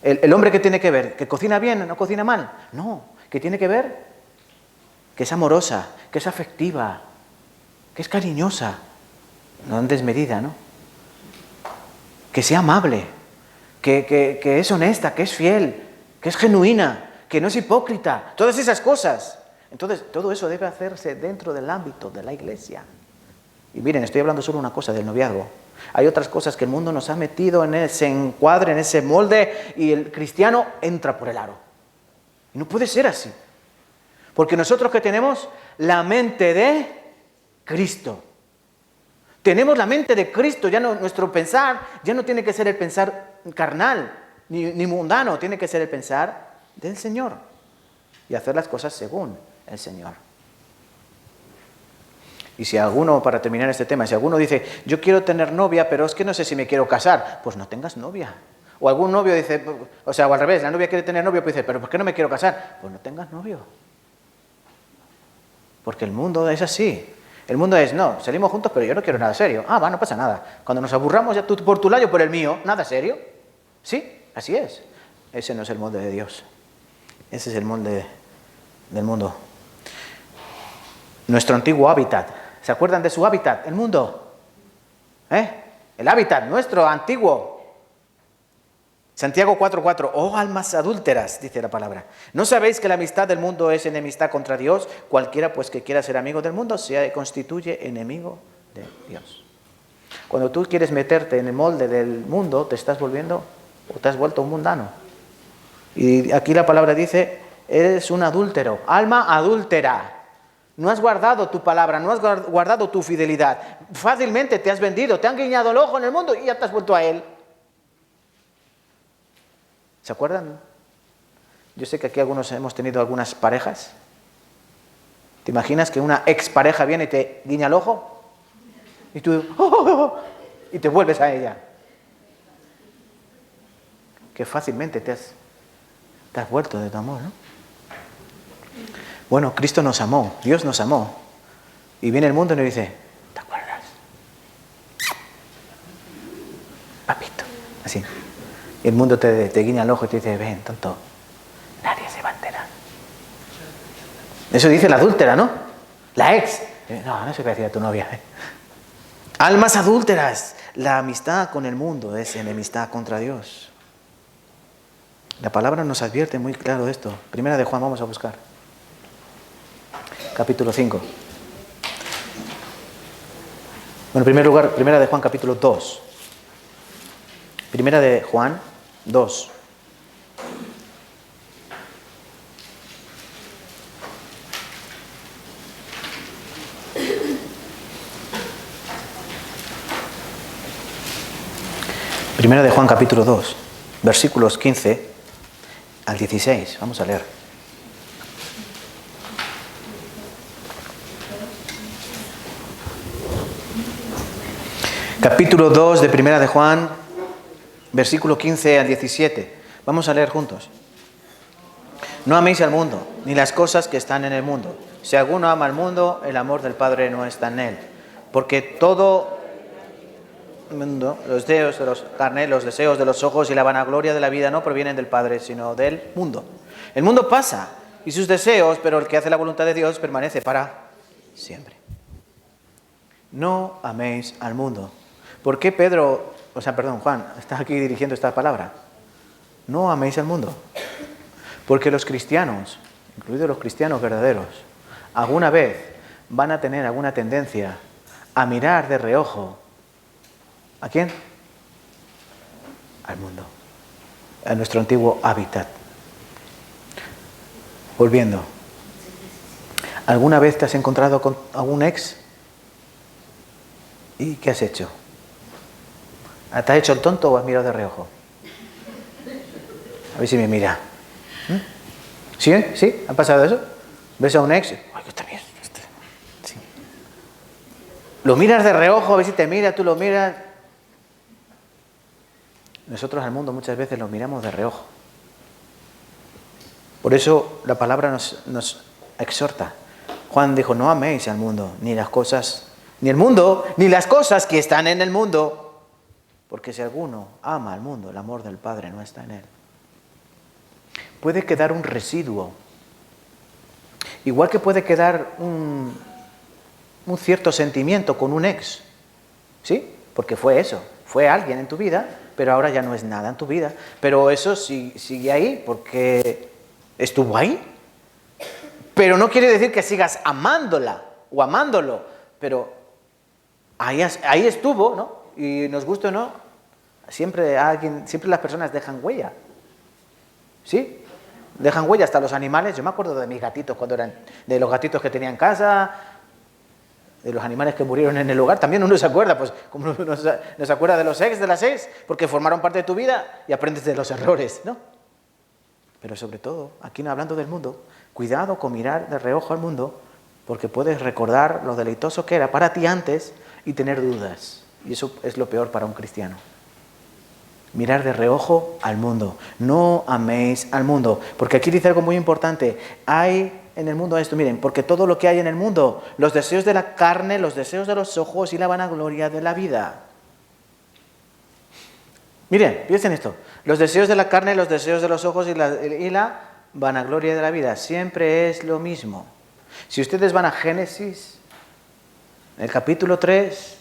El hombre que tiene que ver, que cocina bien, no cocina mal. No, que tiene que ver, que es amorosa, que es afectiva, que es cariñosa, no en desmedida, ¿no? Que sea amable, que es honesta, que es fiel, que es genuina, que no es hipócrita, todas esas cosas. Entonces, todo eso debe hacerse dentro del ámbito de la iglesia. Y miren, estoy hablando solo una cosa del noviazgo. Hay otras cosas que el mundo nos ha metido en ese encuadre, en ese molde, y el cristiano entra por el aro. Y no puede ser así. Porque nosotros que tenemos la mente de Cristo. Tenemos la mente de Cristo, ya no, nuestro pensar ya no tiene que ser el pensar carnal, ni mundano, tiene que ser el pensar del Señor. Y hacer las cosas según el Señor. Y si alguno, para terminar este tema, si alguno dice, yo quiero tener novia, pero es que no sé si me quiero casar, pues no tengas novia. O algún novio dice, o al revés, la novia quiere tener novio, pues dice, pero ¿por qué no me quiero casar? Pues no tengas novio. Porque el mundo es así. El mundo es, no, salimos juntos, pero yo no quiero nada serio. No pasa nada. Cuando nos aburramos, ya tú por tu lado, yo por el mío, nada serio. Sí, así es. Ese no es el molde de Dios. Ese es el molde del mundo. Nuestro antiguo hábitat. ¿Se acuerdan de su hábitat? El mundo. El hábitat nuestro, antiguo. Santiago 4:4. Oh, almas adúlteras, dice la palabra. ¿No sabéis que la amistad del mundo es enemistad contra Dios? Cualquiera pues que quiera ser amigo del mundo se constituye enemigo de Dios. Cuando tú quieres meterte en el molde del mundo, te has vuelto un mundano. Y aquí la palabra dice, eres un adúltero, alma adúltera. No has guardado tu palabra, no has guardado tu fidelidad. Fácilmente te has vendido, te han guiñado el ojo en el mundo y ya te has vuelto a él. ¿Se acuerdan? Yo sé que aquí algunos hemos tenido algunas parejas. ¿Te imaginas que una expareja viene y te guiña el ojo? Y tú, y te vuelves a ella. Que fácilmente te has vuelto de tu amor, ¿no? Bueno, Cristo nos amó, Dios nos amó. Y viene el mundo y nos dice, ¿te acuerdas? Papito, así. Y el mundo te guiña el ojo y te dice, ven, tonto, nadie se va a enterar. Eso dice la adúltera, ¿no? La ex. No se parecía a tu novia. Almas adúlteras. La amistad con el mundo es enemistad contra Dios. La palabra nos advierte muy claro de esto. Primera de Juan, vamos a buscar. Capítulo 5. Bueno, en primer lugar, primera de Juan, capítulo 2. Primera de Juan 2. Primera de Juan capítulo 2, versículos 15 al 16. Vamos a leer. Capítulo 2 de Primera de Juan, versículo 15 al 17. Vamos a leer juntos. No améis al mundo, ni las cosas que están en el mundo. Si alguno ama al mundo, el amor del Padre no está en él. Porque todo mundo, los deseos de los carnes, los deseos de los ojos y la vanagloria de la vida no provienen del Padre, sino del mundo. El mundo pasa y sus deseos, pero el que hace la voluntad de Dios permanece para siempre. No améis al mundo. ¿Por qué Juan está aquí dirigiendo esta palabra? No améis al mundo. Porque los cristianos, incluidos los cristianos verdaderos, alguna vez van a tener alguna tendencia a mirar de reojo. ¿A quién? Al mundo. A nuestro antiguo hábitat. Volviendo. ¿Alguna vez te has encontrado con algún ex? ¿Y qué has hecho? ¿Te has hecho el tonto o has mirado de reojo? A ver si me mira. ¿Sí? ¿Sí? ¿Ha pasado eso? ¿Ves a un ex? Ay, está bien. Sí. Lo miras de reojo, a ver si te mira, tú lo miras. Nosotros al mundo muchas veces lo miramos de reojo. Por eso la palabra nos exhorta. Juan dijo, no améis al mundo, ni las cosas, ni el mundo, ni las cosas que están en el mundo. Porque si alguno ama al mundo, el amor del Padre no está en él. Puede quedar un residuo. Igual que puede quedar un cierto sentimiento con un ex. ¿Sí? Porque fue eso. Fue alguien en tu vida, pero ahora ya no es nada en tu vida. Pero eso sigue ahí porque estuvo ahí. Pero no quiere decir que sigas amándola o amándolo. Pero ahí estuvo, ¿no? Y nos guste o no, siempre las personas dejan huella. ¿Sí? Dejan huella hasta los animales. Yo me acuerdo de mis gatitos de los gatitos que tenía en casa, de los animales que murieron en el hogar. También uno se acuerda, pues como uno se acuerda de los ex, de las ex, porque formaron parte de tu vida y aprendes de los errores, ¿no? Pero sobre todo, aquí hablando del mundo, cuidado con mirar de reojo al mundo, porque puedes recordar lo deleitoso que era para ti antes y tener dudas. Y eso es lo peor para un cristiano. Mirar de reojo al mundo. No améis al mundo. Porque aquí dice algo muy importante. Hay en el mundo esto, miren, porque todo lo que hay en el mundo, los deseos de la carne, los deseos de los ojos y la vanagloria de la vida. Miren, piensen esto. Los deseos de la carne, los deseos de los ojos y la vanagloria de la vida. Siempre es lo mismo. Si ustedes van a Génesis, en el capítulo 3...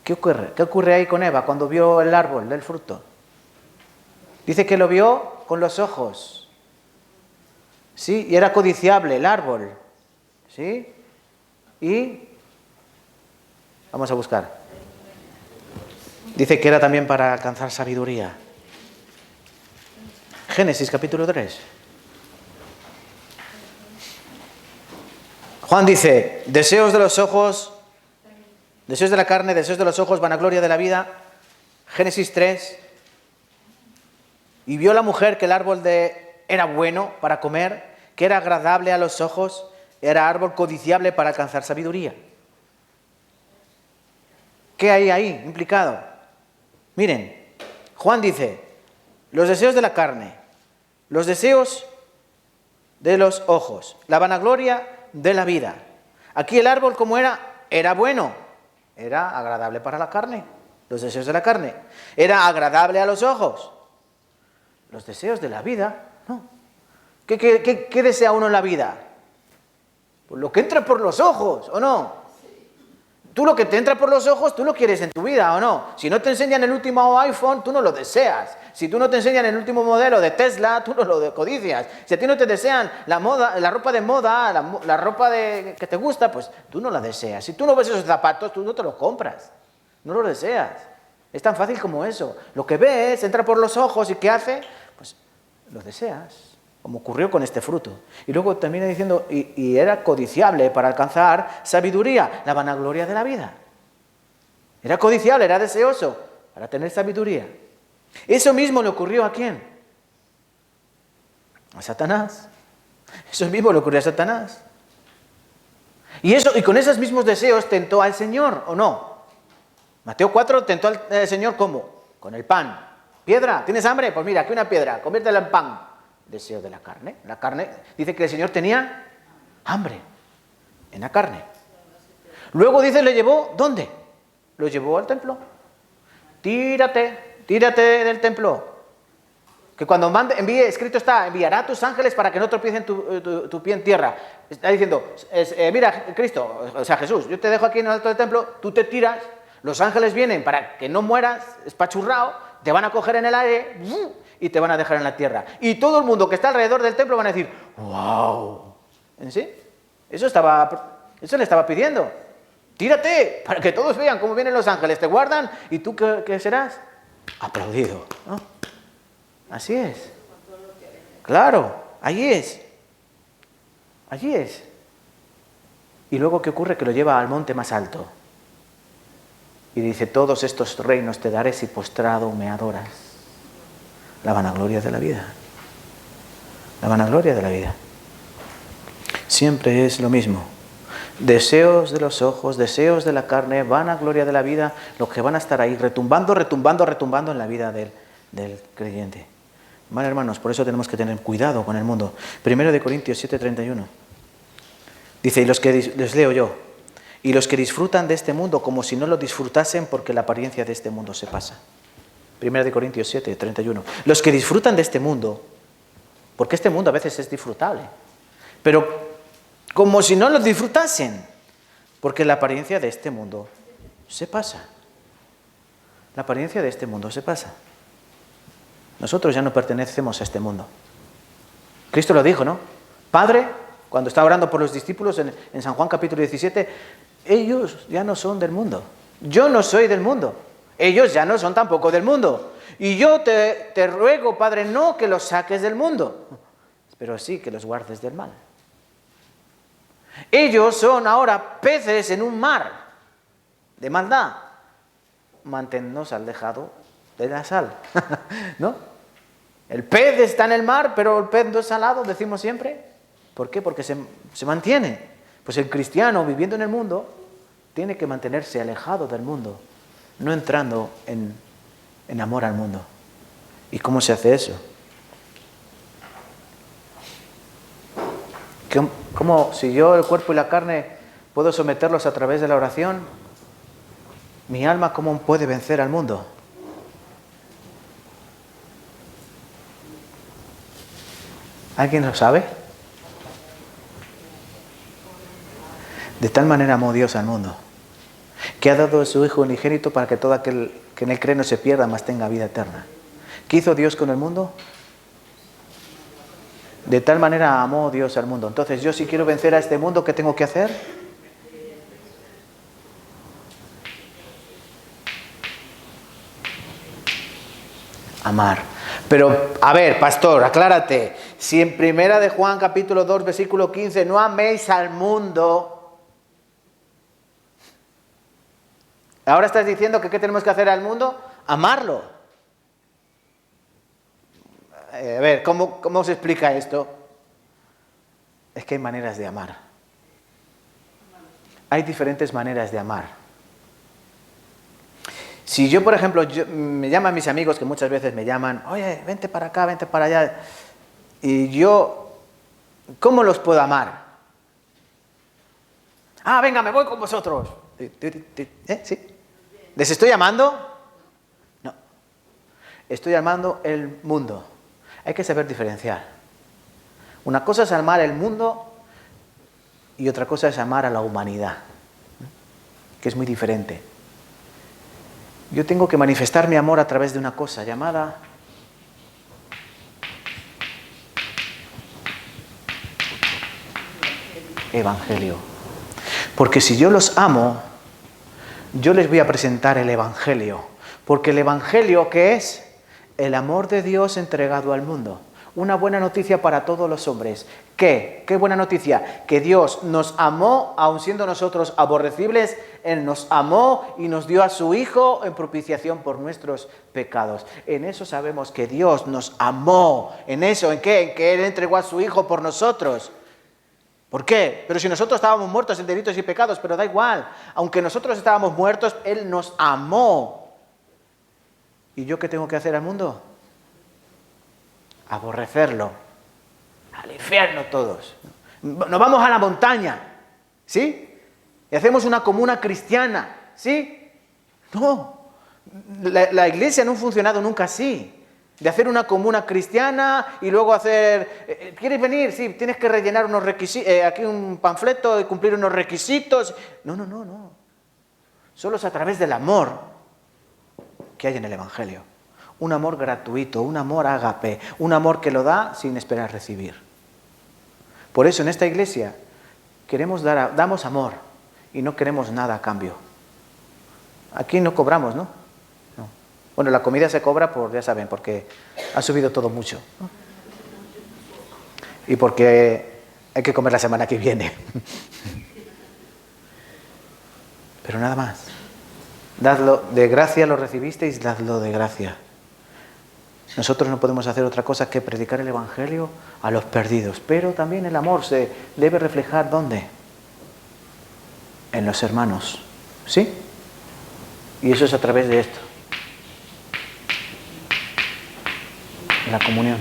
¿Qué ocurre? ¿Qué ocurre ahí con Eva cuando vio el árbol del fruto? Dice que lo vio con los ojos. ¿Sí? Y era codiciable el árbol. ¿Sí? Y vamos a buscar. Dice que era también para alcanzar sabiduría. Génesis capítulo 3. Juan dice, deseos de los ojos, deseos de la carne, deseos de los ojos, vanagloria de la vida. Génesis 3. Y vio la mujer que el árbol era bueno para comer, que era agradable a los ojos, era árbol codiciable para alcanzar sabiduría. ¿Qué hay ahí implicado? Miren, Juan dice, los deseos de la carne, los deseos de los ojos, la vanagloria de la vida. Aquí el árbol, ¿cómo era? Era bueno, era agradable para la carne, los deseos de la carne. Era agradable a los ojos. Los deseos de la vida, no. ¿Qué desea uno en la vida? Pues lo que entra por los ojos, ¿o no? Tú lo que te entra por los ojos, tú lo quieres en tu vida, ¿o no? Si no te enseñan el último iPhone, tú no lo deseas. Si tú no te enseñan el último modelo de Tesla, tú no lo codicias. Si a ti no te desean la moda, la ropa de moda, la ropa que te gusta, pues tú no la deseas. Si tú no ves esos zapatos, tú no te los compras. No los deseas. Es tan fácil como eso. Lo que ves entra por los ojos y ¿qué hace? Pues lo deseas. Como ocurrió con este fruto. Y luego termina diciendo, y era codiciable para alcanzar sabiduría, la vanagloria de la vida. Era codiciable, era deseoso para tener sabiduría. Eso mismo le ocurrió ¿a quién? A Satanás. Eso mismo le ocurrió a Satanás. Y con esos mismos deseos tentó al Señor, ¿o no? Mateo 4 tentó al Señor ¿cómo? Con el pan. ¿Piedra? ¿Tienes hambre? Pues mira, aquí una piedra, conviértela en pan. Deseo de la carne. La carne dice que el Señor tenía hambre en la carne. Luego dice, le llevó, ¿dónde? Lo llevó al templo. Tírate del templo. Que cuando envíe, escrito está, enviará a tus ángeles para que no tropiecen tu pie en tierra. Está diciendo, mira, Cristo, o sea, Jesús, yo te dejo aquí en el alto del templo, tú te tiras, los ángeles vienen para que no mueras, espachurrado, te van a coger en el aire y te van a dejar en la tierra. Y todo el mundo que está alrededor del templo van a decir, ¡wow! ¿Sí? Eso le estaba pidiendo. Tírate, para que todos vean cómo vienen los ángeles, te guardan, y tú, ¿qué serás? Aplaudido, ¿no? Así es. Claro, allí es. Allí es. Y luego, ¿qué ocurre? Que lo lleva al monte más alto. Y dice, todos estos reinos te daré si postrado me adoras. La vanagloria de la vida. La vanagloria de la vida. Siempre es lo mismo. Deseos de los ojos, deseos de la carne, vanagloria de la vida, los que van a estar ahí retumbando en la vida del creyente. Vale, hermanos, por eso tenemos que tener cuidado con el mundo. 1 Corintios 7:31. Dice, les leo yo, y los que disfrutan de este mundo como si no lo disfrutasen porque la apariencia de este mundo se pasa. 1 Corintios 7:31. Los que disfrutan de este mundo, porque este mundo a veces es disfrutable, pero como si no lo disfrutasen, porque la apariencia de este mundo se pasa. La apariencia de este mundo se pasa. Nosotros ya no pertenecemos a este mundo. Cristo lo dijo, ¿no? Padre, cuando está orando por los discípulos en San Juan capítulo 17, ellos ya no son del mundo. Yo no soy del mundo. Ellos ya no son tampoco del mundo. Y yo te ruego, Padre, no que los saques del mundo, pero sí que los guardes del mal. Ellos son ahora peces en un mar de maldad. Manténnos alejado de la sal, ¿no? El pez está en el mar, pero el pez no es salado, decimos siempre. ¿Por qué? Porque se mantiene. Pues el cristiano viviendo en el mundo tiene que mantenerse alejado del mundo, no entrando en amor al mundo. ¿Y cómo se hace eso? ¿Cómo, si yo el cuerpo y la carne puedo someterlos a través de la oración, mi alma cómo puede vencer al mundo? ¿Alguien lo sabe? De tal manera amó Dios al mundo, que ha dado a su Hijo unigénito para que todo aquel que en él cree no se pierda, mas tenga vida eterna. ¿Qué hizo Dios con el mundo? De tal manera amó Dios al mundo. Entonces, yo si quiero vencer a este mundo, ¿qué tengo que hacer? Amar. Pero, a ver, pastor, aclárate. Si en 1 de Juan capítulo 2, versículo 15, no améis al mundo, ahora estás diciendo que ¿qué tenemos que hacer al mundo? Amarlo. A ver, ¿cómo se explica esto? Es que hay maneras de amar. Hay diferentes maneras de amar. Si yo, por ejemplo, me llaman mis amigos, que muchas veces me llaman, oye, vente para acá, vente para allá, y yo, ¿cómo los puedo amar? Ah, venga, me voy con vosotros. ¿Sí? ¿Les estoy amando? No. Estoy amando el mundo. Hay que saber diferenciar. Una cosa es amar el mundo y otra cosa es amar a la humanidad, que es muy diferente. Yo tengo que manifestar mi amor a través de una cosa llamada Evangelio. Porque si yo los amo, yo les voy a presentar el Evangelio. Porque el Evangelio, ¿qué es? El amor de Dios entregado al mundo. Una buena noticia para todos los hombres. ¿Qué? ¿Qué buena noticia? Que Dios nos amó, aun siendo nosotros aborrecibles, Él nos amó y nos dio a su Hijo en propiciación por nuestros pecados. En eso sabemos que Dios nos amó. ¿En eso? ¿En qué? En que Él entregó a su Hijo por nosotros. ¿Por qué? Pero si nosotros estábamos muertos en delitos y pecados, pero da igual. Aunque nosotros estábamos muertos, Él nos amó. ¿Y yo qué tengo que hacer al mundo? Aborrecerlo. Al infierno todos. Nos vamos a la montaña, ¿sí? Y hacemos una comuna cristiana, ¿sí? No. La iglesia no ha funcionado nunca así. De hacer una comuna cristiana y luego hacer... ¿Quieres venir? Sí, tienes que rellenar unos requisitos, aquí un panfleto y cumplir unos requisitos. No. Solo es a través del amor que hay en el Evangelio. Un amor gratuito, un amor ágape, un amor que lo da sin esperar recibir. Por eso en esta iglesia damos amor y no queremos nada a cambio. Aquí no cobramos, ¿no? No. Bueno, la comida se cobra ya saben, porque ha subido todo mucho, ¿no? Y porque hay que comer la semana que viene. Pero nada más. Dadlo de gracia, lo recibisteis, dadlo de gracia. Nosotros no podemos hacer otra cosa que predicar el Evangelio a los perdidos. Pero también el amor se debe reflejar, ¿dónde? En los hermanos. ¿Sí? Y eso es a través de esto. La comunión.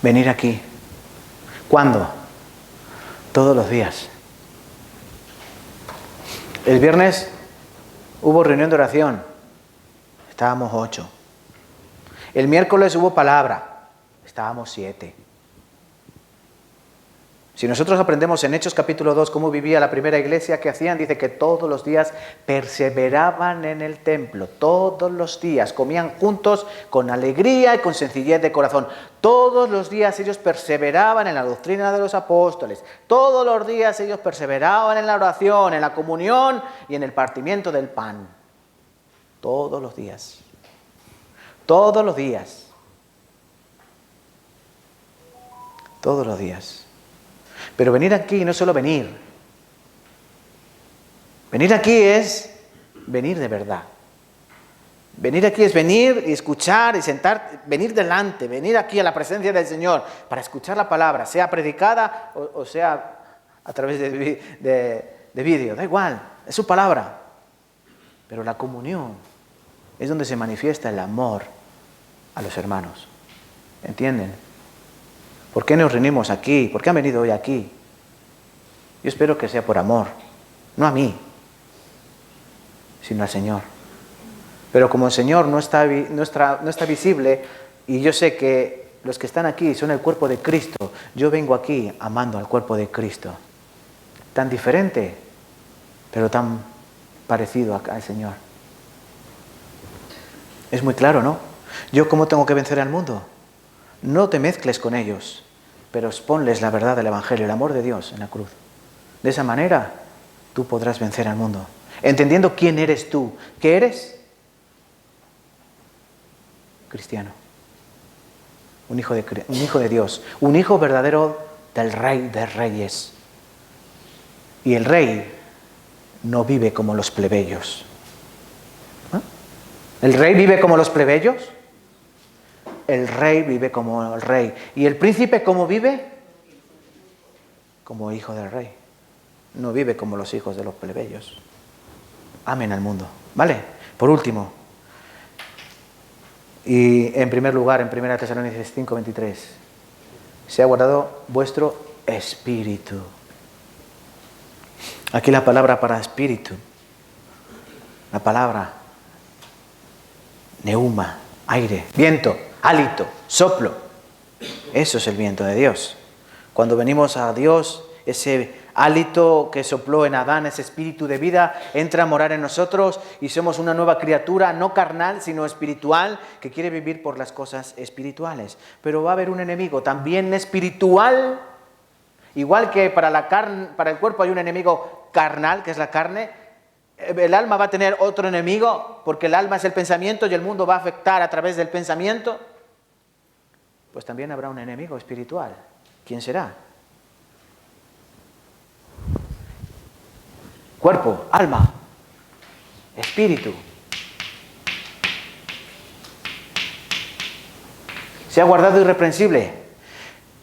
Venir aquí. ¿Cuándo? Todos los días. El viernes hubo reunión de oración. Estábamos 8. El miércoles hubo palabra. Estábamos 7. Si nosotros aprendemos en Hechos capítulo 2 cómo vivía la primera iglesia, ¿qué hacían? Dice que todos los días perseveraban en el templo. Todos los días comían juntos con alegría y con sencillez de corazón. Todos los días ellos perseveraban en la doctrina de los apóstoles. Todos los días ellos perseveraban en la oración, en la comunión y en el partimiento del pan. Todos los días. Todos los días. Todos los días. Pero venir aquí no es solo venir. Venir aquí es venir de verdad. Venir aquí es venir y escuchar y sentar, venir delante, venir aquí a la presencia del Señor para escuchar la palabra, sea predicada o sea a través de vídeo. Da igual, es su palabra. Pero la comunión es donde se manifiesta el amor a los hermanos. ¿Entienden? ¿Por qué nos reunimos aquí? ¿Por qué han venido hoy aquí? Yo espero que sea por amor, no a mí, sino al Señor. Pero como el Señor no está visible, y yo sé que los que están aquí son el cuerpo de Cristo, yo vengo aquí amando al cuerpo de Cristo. Tan diferente, pero tan parecido al Señor. Es muy claro, ¿no? ¿Yo cómo tengo que vencer al mundo? No te mezcles con ellos, pero exponles la verdad del Evangelio, el amor de Dios en la cruz. De esa manera, tú podrás vencer al mundo. Entendiendo quién eres tú. ¿Qué eres? Cristiano. Un hijo de Dios. Un hijo verdadero del Rey de Reyes. Y el Rey no vive como los plebeyos. ¿Ah? ¿El Rey vive como los plebeyos? El Rey vive como el Rey. ¿Y el príncipe cómo vive? Como hijo del Rey. No vive como los hijos de los plebeyos. Amen al mundo. ¿Vale? Por último. Y en primer lugar, en 1 Tesalonicenses 5:23. Se ha guardado vuestro espíritu. Aquí la palabra para espíritu. La palabra neuma, aire, viento. Hálito, soplo. Eso es el viento de Dios. Cuando venimos a Dios, ese hálito que sopló en Adán, ese espíritu de vida, entra a morar en nosotros y somos una nueva criatura, no carnal, sino espiritual, que quiere vivir por las cosas espirituales. Pero va a haber un enemigo también espiritual, igual que para el cuerpo hay un enemigo carnal, que es la carne. El alma va a tener otro enemigo, porque el alma es el pensamiento y el mundo va a afectar a través del pensamiento. Pues también habrá un enemigo espiritual, ¿quién será? Cuerpo, alma, espíritu. Se ha guardado irreprensible.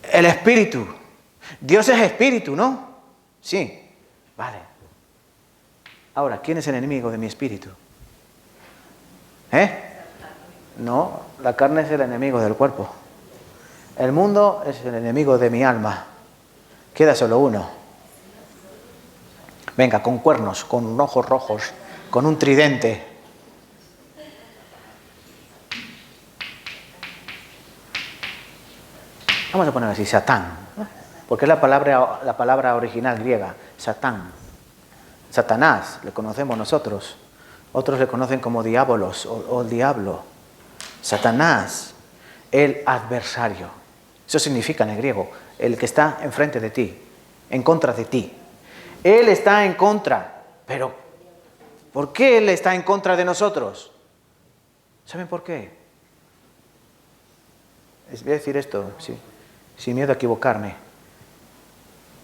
El espíritu. Dios es espíritu, ¿no? Sí. Vale. Ahora, ¿quién es el enemigo de mi espíritu? No, la carne es el enemigo del cuerpo. El mundo es el enemigo de mi alma. Queda solo uno. Venga, con cuernos, con ojos rojos, con un tridente. Vamos a poner así, Satán, porque es la palabra original griega, Satán. Satanás, le conocemos nosotros. Otros le conocen como diabolos o el diablo. Satanás, el adversario. Eso significa en el griego, el que está enfrente de ti, en contra de ti. Él está en contra, pero ¿por qué Él está en contra de nosotros? ¿Saben por qué? Voy a decir esto, sí, sin miedo a equivocarme.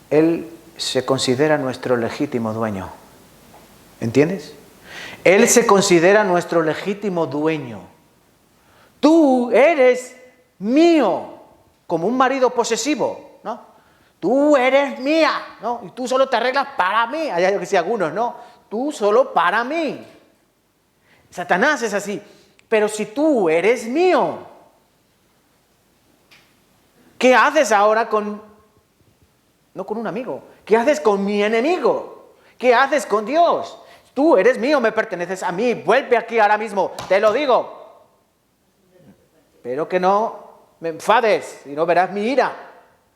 Él se considera nuestro legítimo dueño. ¿Entiendes? Él se considera nuestro legítimo dueño. Tú eres mío, como un marido posesivo, ¿no? Tú eres mía, ¿no? Y tú solo te arreglas para mí. Allá yo que sé, algunos, ¿no? Tú solo para mí. Satanás es así. Pero si tú eres mío, ¿qué haces ahora no con un amigo? ¿Qué haces con mi enemigo? ¿Qué haces con Dios? Tú eres mío, me perteneces a mí. Vuelve aquí ahora mismo, te lo digo. Pero que no me enfades y no verás mi ira.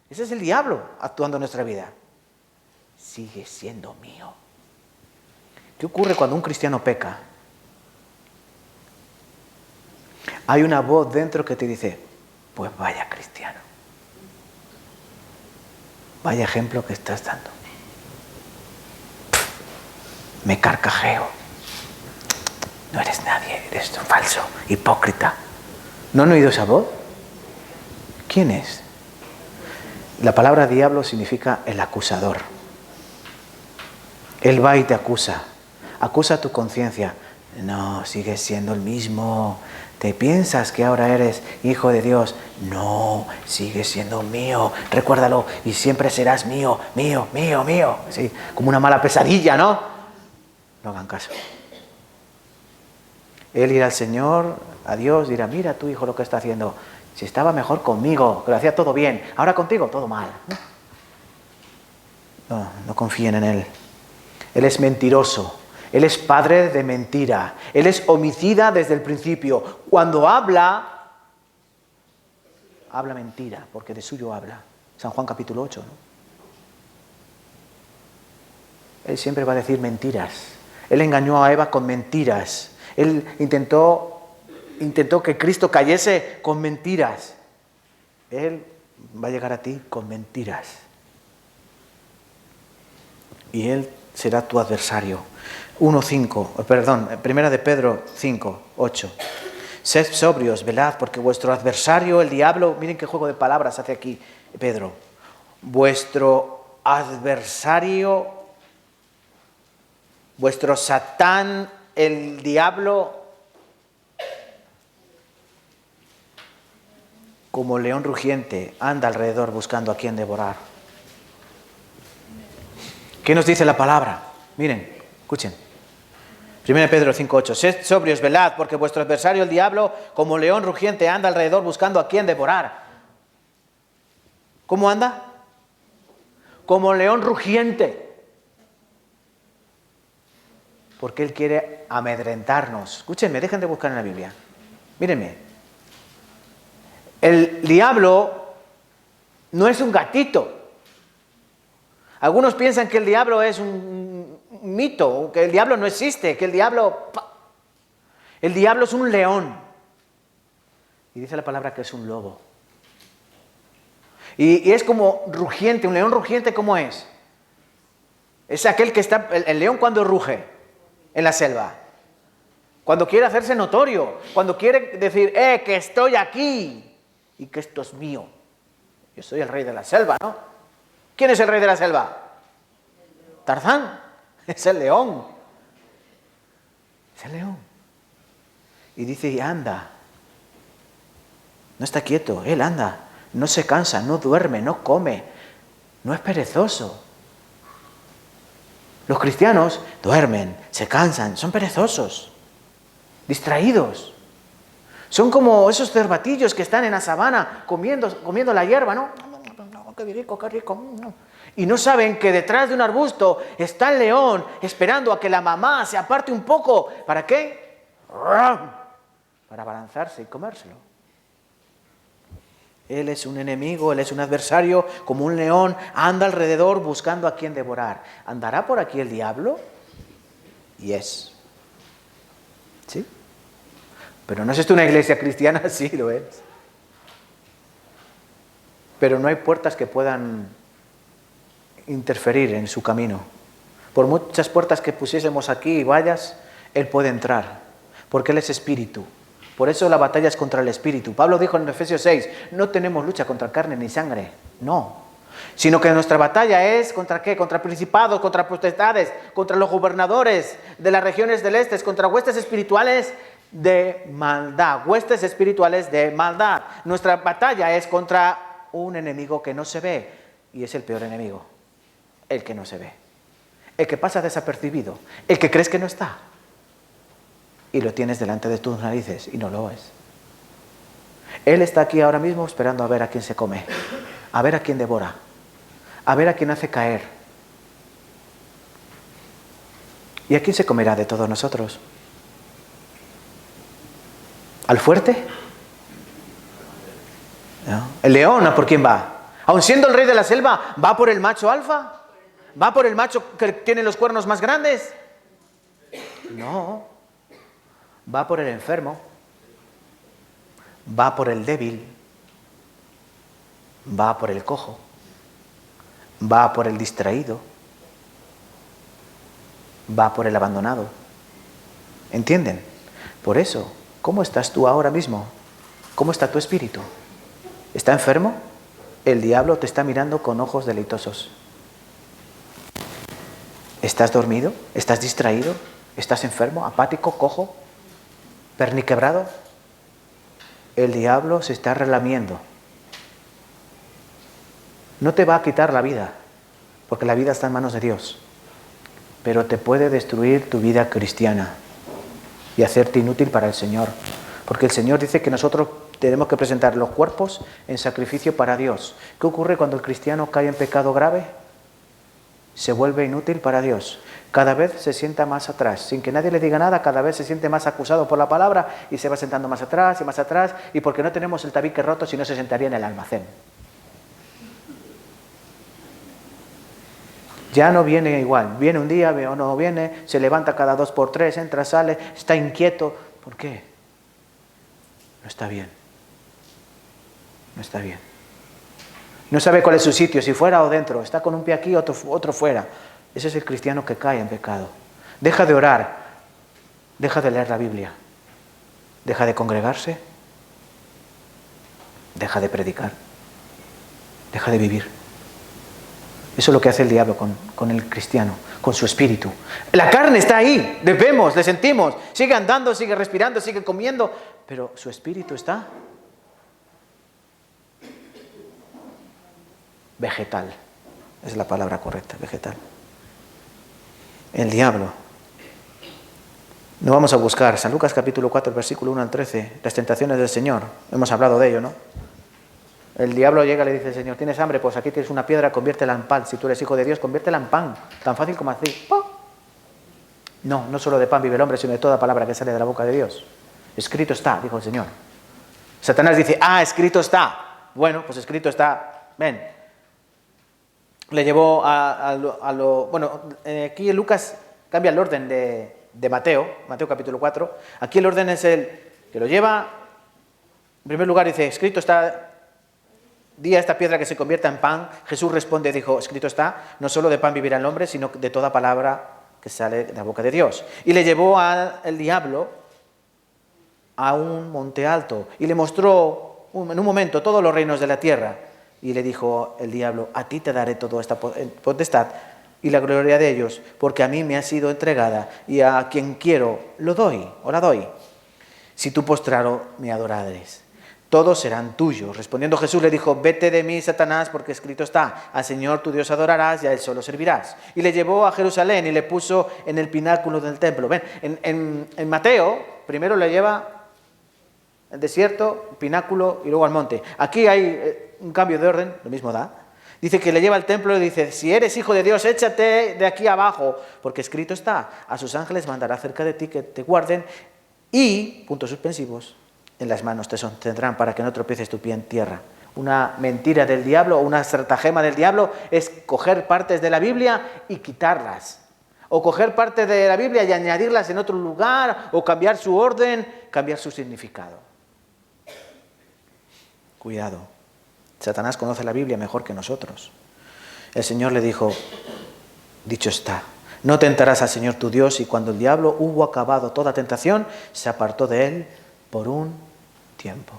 Ese es el diablo actuando en nuestra vida. Sigue siendo mío. ¿Qué ocurre cuando un cristiano peca? Hay una voz dentro que te dice, pues vaya cristiano. Vaya ejemplo que estás dando. Me carcajeo. No eres nadie, eres un falso, hipócrita. ¿No han oído esa voz? ¿Quién es? La palabra diablo significa el acusador. Él va y te acusa. Acusa tu conciencia. No, sigues siendo el mismo. ¿Te piensas que ahora eres hijo de Dios? No, sigues siendo mío. Recuérdalo, y siempre serás mío, mío, mío, mío. Sí, como una mala pesadilla, ¿no? No hagan caso. Él irá al Señor, a Dios, dirá, mira tu hijo lo que está haciendo. Si estaba mejor conmigo, que lo hacía todo bien. Ahora contigo, todo mal. No confíen en Él. Él es mentiroso. Él es padre de mentira. Él es homicida desde el principio. Cuando habla mentira, porque de suyo habla. San Juan capítulo 8, ¿no? Él siempre va a decir mentiras. Él engañó a Eva con mentiras. Él intentó que Cristo cayese con mentiras. Él va a llegar a ti con mentiras. Y Él será tu adversario. 1 de Pedro 5, 8. Sed sobrios, velad, porque vuestro adversario, el diablo, miren qué juego de palabras hace aquí Pedro. Vuestro adversario, vuestro Satán, el diablo, como león rugiente, anda alrededor buscando a quien devorar. ¿Qué nos dice la palabra? Miren, escuchen. 1 Pedro 5:8. Sed sobrios, velad, porque vuestro adversario, el diablo, como león rugiente, anda alrededor buscando a quien devorar. ¿Cómo anda? Como león rugiente. Porque él quiere amedrentarnos. Escúchenme, dejen de buscar en la Biblia. Mírenme. El diablo no es un gatito. Algunos piensan que el diablo es un mito, que el diablo no existe, que el diablo es un león. Y dice la palabra que es un lobo. Y es como rugiente. Un león rugiente, ¿cómo es? Es aquel que está, el león cuando ruge en la selva. Cuando quiere hacerse notorio. Cuando quiere decir, que estoy aquí y que esto es mío. Yo soy el rey de la selva, ¿no? ¿Quién es el rey de la selva? Tarzán. Es el león. Es el león. Y dice, y anda. No está quieto, él anda. No se cansa, no duerme, no come. No es perezoso. Los cristianos duermen, se cansan, son perezosos, distraídos. Son como esos cervatillos que están en la sabana comiendo la hierba, ¿no? ¡Qué rico, qué rico! Y no saben que detrás de un arbusto está el león esperando a que la mamá se aparte un poco. ¿Para qué? Para abalanzarse y comérselo. Él es un enemigo, él es un adversario, como un león, anda alrededor buscando a quien devorar. ¿Andará por aquí el diablo? Yes. ¿Sí? Pero no es esto una iglesia cristiana, sí lo es. Pero no hay puertas que puedan interferir en su camino. Por muchas puertas que pusiésemos aquí y vallas, él puede entrar, porque él es espíritu. Por eso la batalla es contra el espíritu. Pablo dijo en Efesios 6, no tenemos lucha contra carne ni sangre, no. Sino que nuestra batalla es ¿contra qué? Contra principados, contra potestades, contra los gobernadores de las regiones del este, contra huestes espirituales de maldad. Huestes espirituales de maldad. Nuestra batalla es contra un enemigo que no se ve, y es el peor enemigo, el que no se ve. El que pasa desapercibido, el que crees que no está. Y lo tienes delante de tus narices y no lo es. Él está aquí ahora mismo esperando a ver a quién se come, a ver a quién devora, a ver a quién hace caer. ¿Y a quién se comerá de todos nosotros? ¿Al fuerte? ¿No? ¿El león a por quién va? Aun siendo el rey de la selva, ¿va por el macho alfa? ¿Va por el macho que tiene los cuernos más grandes? No. Va por el enfermo, va por el débil, va por el cojo, va por el distraído, va por el abandonado. ¿Entienden? Por eso, ¿cómo estás tú ahora mismo? ¿Cómo está tu espíritu? ¿Está enfermo? El diablo te está mirando con ojos deleitosos. ¿Estás dormido? ¿Estás distraído? ¿Estás enfermo? ¿Apático? ¿Cojo? ¿Perniquebrado? El diablo se está relamiendo. No te va a quitar la vida, porque la vida está en manos de Dios, pero te puede destruir tu vida cristiana y hacerte inútil para el Señor, porque el Señor dice que nosotros tenemos que presentar los cuerpos en sacrificio para Dios. ¿Qué ocurre cuando el cristiano cae en pecado grave? Se vuelve inútil para Dios. Cada vez se sienta más atrás, sin que nadie le diga nada, cada vez se siente más acusado por la palabra y se va sentando más atrás, y porque no tenemos el tabique roto, si no se sentaría en el almacén. Ya no viene igual, viene un día o no viene, se levanta cada 2 por 3, entra, sale, está inquieto. ¿Por qué? No está bien. No está bien. No sabe cuál es su sitio, si fuera o dentro, está con un pie aquí, otro fuera. Ese es el cristiano que cae en pecado. Deja de orar, deja de leer la Biblia, deja de congregarse, deja de predicar, deja de vivir. Eso es lo que hace el diablo con el cristiano, con su espíritu. La carne está ahí, le vemos, le sentimos, sigue andando, sigue respirando, sigue comiendo, pero su espíritu está vegetal. Es la palabra correcta, vegetal. El diablo. No vamos a buscar San Lucas capítulo 4, versículo 1 al 13, las tentaciones del Señor. Hemos hablado de ello, ¿no? El diablo llega y le dice al Señor, ¿tienes hambre? Pues aquí tienes una piedra, conviértela en pan. Si tú eres hijo de Dios, conviértela en pan. Tan fácil como así. ¡Pum! No, no solo de pan vive el hombre, sino de toda palabra que sale de la boca de Dios. Escrito está, dijo el Señor. Satanás dice, escrito está. Bueno, pues escrito está. Ven. Le llevó aquí en Lucas cambia el orden de Mateo capítulo 4. Aquí el orden es el que lo lleva. En primer lugar dice, escrito está, di a esta piedra que se convierta en pan. Jesús responde, dijo, escrito está, no solo de pan vivirá el hombre, sino de toda palabra que sale de la boca de Dios. Y le llevó al diablo a un monte alto y le mostró en un momento todos los reinos de la tierra. Y le dijo el diablo: a ti te daré toda esta potestad y la gloria de ellos, porque a mí me ha sido entregada, y a quien quiero lo doy, o la doy. Si tú postrado me adorares, todos serán tuyos. Respondiendo Jesús le dijo: vete de mí, Satanás, porque escrito está: al Señor tu Dios adorarás y a Él solo servirás. Y le llevó a Jerusalén y le puso en el pináculo del templo. Ven, en Mateo primero le lleva al desierto, pináculo y luego al monte. Aquí hay un cambio de orden, lo mismo da. Dice que le lleva al templo y dice: si eres hijo de Dios, échate de aquí abajo, porque escrito está: a sus ángeles mandará cerca de ti que te guarden, y, puntos suspensivos, en las manos te sostendrán para que no tropieces tu pie en tierra. Una mentira del diablo o una estratagema del diablo es coger partes de la Biblia y quitarlas. O coger partes de la Biblia y añadirlas en otro lugar, o cambiar su orden, cambiar su significado. Cuidado. Satanás conoce la Biblia mejor que nosotros. El Señor le dijo: dicho está, no tentarás al Señor tu Dios. Y cuando el diablo hubo acabado toda tentación, se apartó de él por un tiempo.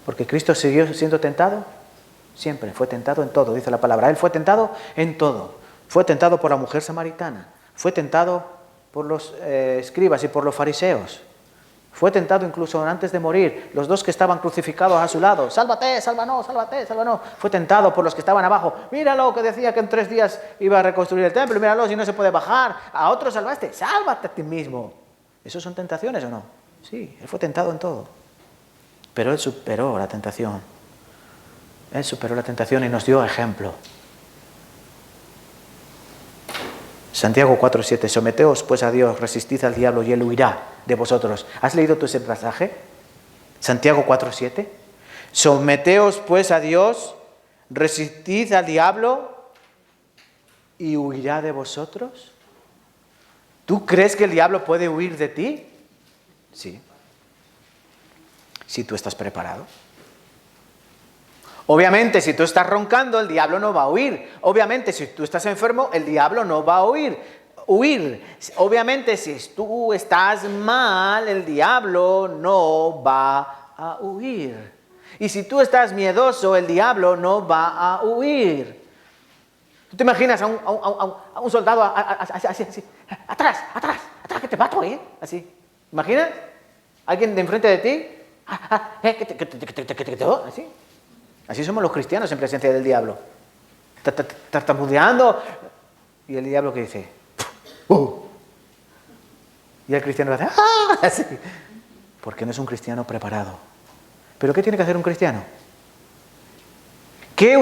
Porque Cristo siguió siendo tentado, siempre fue tentado en todo, dice la palabra. Él fue tentado en todo. Fue tentado por la mujer samaritana, fue tentado por los escribas y por los fariseos. Fue tentado incluso antes de morir, los dos que estaban crucificados a su lado: sálvate, sálvanos, sálvate, sálvanos. Fue tentado por los que estaban abajo: míralo, que decía que en 3 días iba a reconstruir el templo, míralo, si no se puede bajar. A otros salvaste, sálvate a ti mismo. ¿Esos son tentaciones o no? Sí, él fue tentado en todo. Pero él superó la tentación. Él superó la tentación y nos dio ejemplo. Santiago 4:7, someteos pues a Dios, resistid al diablo y él huirá de vosotros. ¿Has leído tú ese pasaje? Santiago 4:7. Someteos pues a Dios, resistid al diablo y huirá de vosotros. ¿Tú crees que el diablo puede huir de ti? Sí. Si tú estás preparado. Obviamente, si tú estás roncando, el diablo no va a huir. Obviamente, si tú estás enfermo, el diablo no va a huir. Obviamente, si tú estás mal, el diablo no va a huir. Y si tú estás miedoso, el diablo no va a huir. ¿Tú te imaginas a un soldado así, atrás, que te mato, así? ¿Imaginas? ¿Alguien de enfrente de ti? Así. Así somos los cristianos en presencia del diablo. Tartamudeando. Y el diablo que dice: y el cristiano hace: así. Porque no es un cristiano preparado. ¿Pero qué tiene que hacer un cristiano? ¿Qué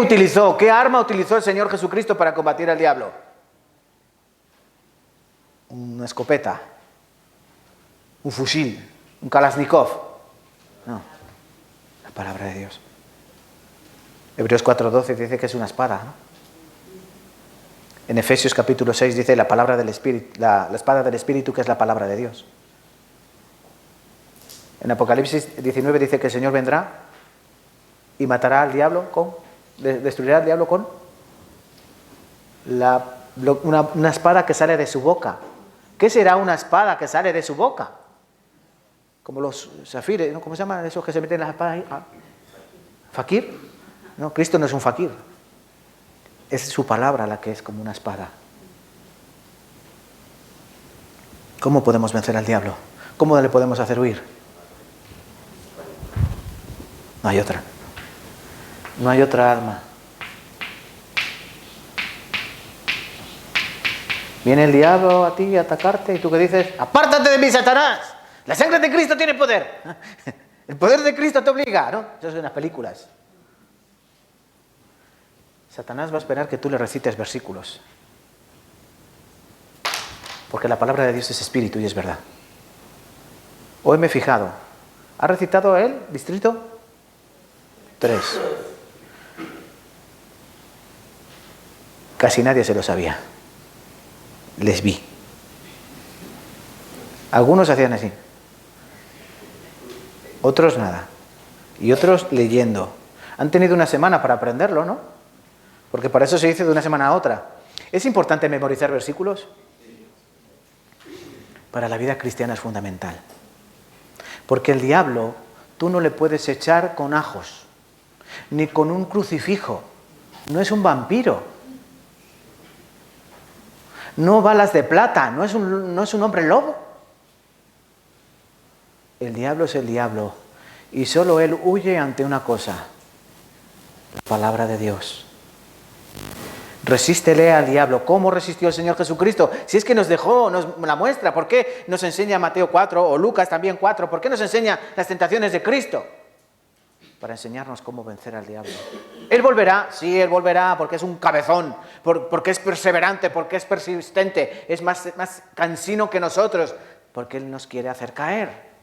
arma utilizó el Señor Jesucristo para combatir al diablo? Una escopeta, un fusil, un Kalashnikov. No, la palabra de Dios. Hebreos 4:12 dice que es una espada, ¿no? En Efesios capítulo 6 dice la palabra del Espíritu, la espada del Espíritu, que es la palabra de Dios. En Apocalipsis 19 dice que el Señor vendrá y matará al diablo destruirá al diablo con una espada que sale de su boca. ¿Qué será una espada que sale de su boca? Como los zafires, ¿no? ¿Cómo se llaman esos que se meten las espadas ahí? ¿Fakir? No, Cristo no es un fakir. Es su palabra la que es como una espada. ¿Cómo podemos vencer al diablo? ¿Cómo le podemos hacer huir? No hay otra. No hay otra arma. Viene el diablo a ti a atacarte y tú que dices: apártate de mí, Satanás. La sangre de Cristo tiene poder. El poder de Cristo te obliga, ¿no? Eso es en las películas. Satanás va a esperar que tú le recites versículos. Porque la palabra de Dios es espíritu y es verdad. Hoy me he fijado. ¿Ha recitado él, distrito? 3. Casi nadie se lo sabía. Les vi. Algunos hacían así. Otros nada. Y otros leyendo. Han tenido una semana para aprenderlo, ¿no? Porque para eso se dice de una semana a otra. ¿Es importante memorizar versículos? Para la vida cristiana es fundamental. Porque el diablo, tú no le puedes echar con ajos. ni con un crucifijo. No es un vampiro. No balas de plata, no es un hombre lobo. El diablo es el diablo y solo él huye ante una cosa: la palabra de Dios. Resístele al diablo. ¿Cómo resistió el Señor Jesucristo? Si es que nos dejó, nos la muestra. ¿Por qué nos enseña Mateo 4 o Lucas también 4? ¿Por qué nos enseña las tentaciones de Cristo? Para enseñarnos cómo vencer al diablo. Él volverá, sí, él volverá, porque es un cabezón, porque es perseverante, porque es persistente, es más cansino que nosotros, porque él nos quiere hacer caer.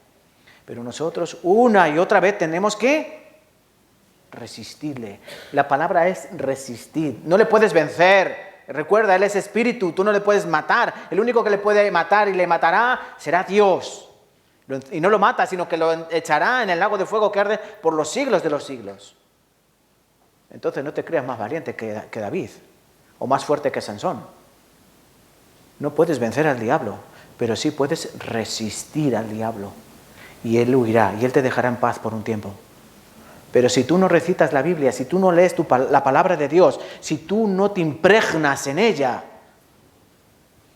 Pero nosotros una y otra vez tenemos que resistirle. La palabra es resistir. No le puedes vencer. Recuerda, él es espíritu, tú no le puedes matar. El único que le puede matar y le matará será Dios. Y no lo mata, sino que lo echará en el lago de fuego que arde por los siglos de los siglos. Entonces no te creas más valiente que David o más fuerte que Sansón. No puedes vencer al diablo, pero sí puedes resistir al diablo. Y él huirá y él te dejará en paz por un tiempo. Pero si tú no recitas la Biblia, si tú no lees la palabra de Dios, si tú no te impregnas en ella,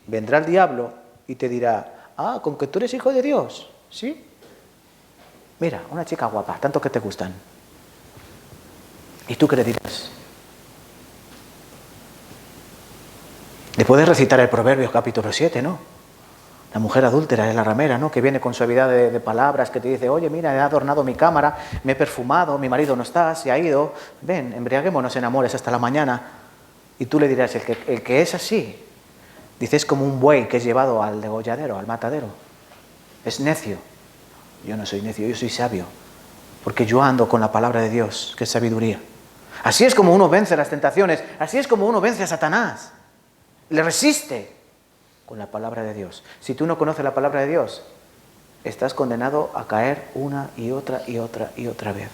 vendrá el diablo y te dirá: ah, con que tú eres hijo de Dios, ¿sí? Mira, una chica guapa, tanto que te gustan. ¿Y tú qué le dirás? Le puedes recitar el Proverbios capítulo 7, ¿no? La mujer adúltera es la ramera, ¿no? Que viene con suavidad de palabras, que te dice: oye, mira, he adornado mi cámara, me he perfumado, mi marido no está, se ha ido, ven, embriaguémonos en amores hasta la mañana. Y tú le dirás: el que es así, dice, es como un buey que es llevado al degolladero, al matadero. Es necio. Yo no soy necio, yo soy sabio, porque yo ando con la palabra de Dios, que es sabiduría. Así es como uno vence las tentaciones, así es como uno vence a Satanás. Le resiste con la palabra de Dios. Si tú no conoces la palabra de Dios, estás condenado a caer una y otra y otra y otra vez.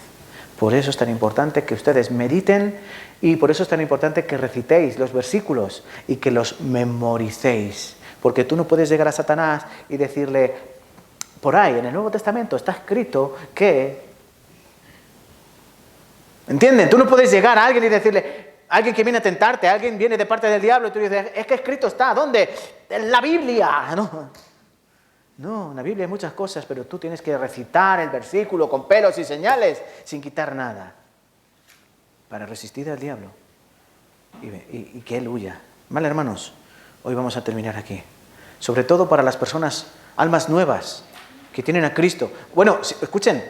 Por eso es tan importante que ustedes mediten y por eso es tan importante que recitéis los versículos y que los memoricéis. Porque tú no puedes llegar a Satanás y decirle: por ahí en el Nuevo Testamento está escrito que... ¿Entienden? Tú no puedes llegar a alguien y decirle... Alguien que viene a tentarte, alguien viene de parte del diablo y tú dices: es que escrito está, ¿dónde? En la Biblia. No, en la Biblia hay muchas cosas, pero tú tienes que recitar el versículo con pelos y señales, sin quitar nada, para resistir al diablo y que él huya. Vale, hermanos, hoy vamos a terminar aquí. Sobre todo para las personas, almas nuevas, que tienen a Cristo. Bueno, escuchen,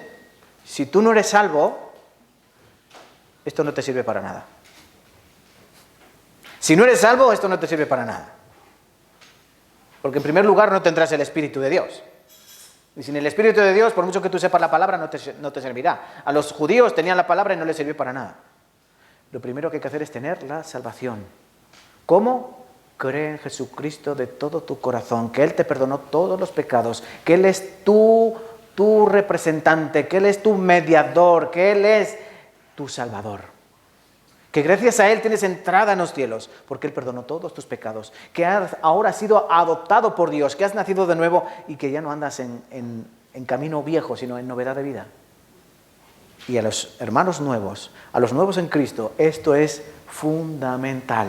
si tú no eres salvo, esto no te sirve para nada. Si no eres salvo, esto no te sirve para nada. Porque en primer lugar no tendrás el Espíritu de Dios. Y sin el Espíritu de Dios, por mucho que tú sepas la palabra, no te servirá. A los judíos tenían la palabra y no les sirvió para nada. Lo primero que hay que hacer es tener la salvación. ¿Cómo? Cree en Jesucristo de todo tu corazón, que Él te perdonó todos los pecados, que Él es tu representante, que Él es tu mediador, que Él es tu Salvador. Que gracias a Él tienes entrada en los cielos, porque Él perdonó todos tus pecados, que ahora has sido adoptado por Dios, que has nacido de nuevo y que ya no andas en camino viejo, sino en novedad de vida. Y a los hermanos nuevos, a los nuevos en Cristo, esto es fundamental.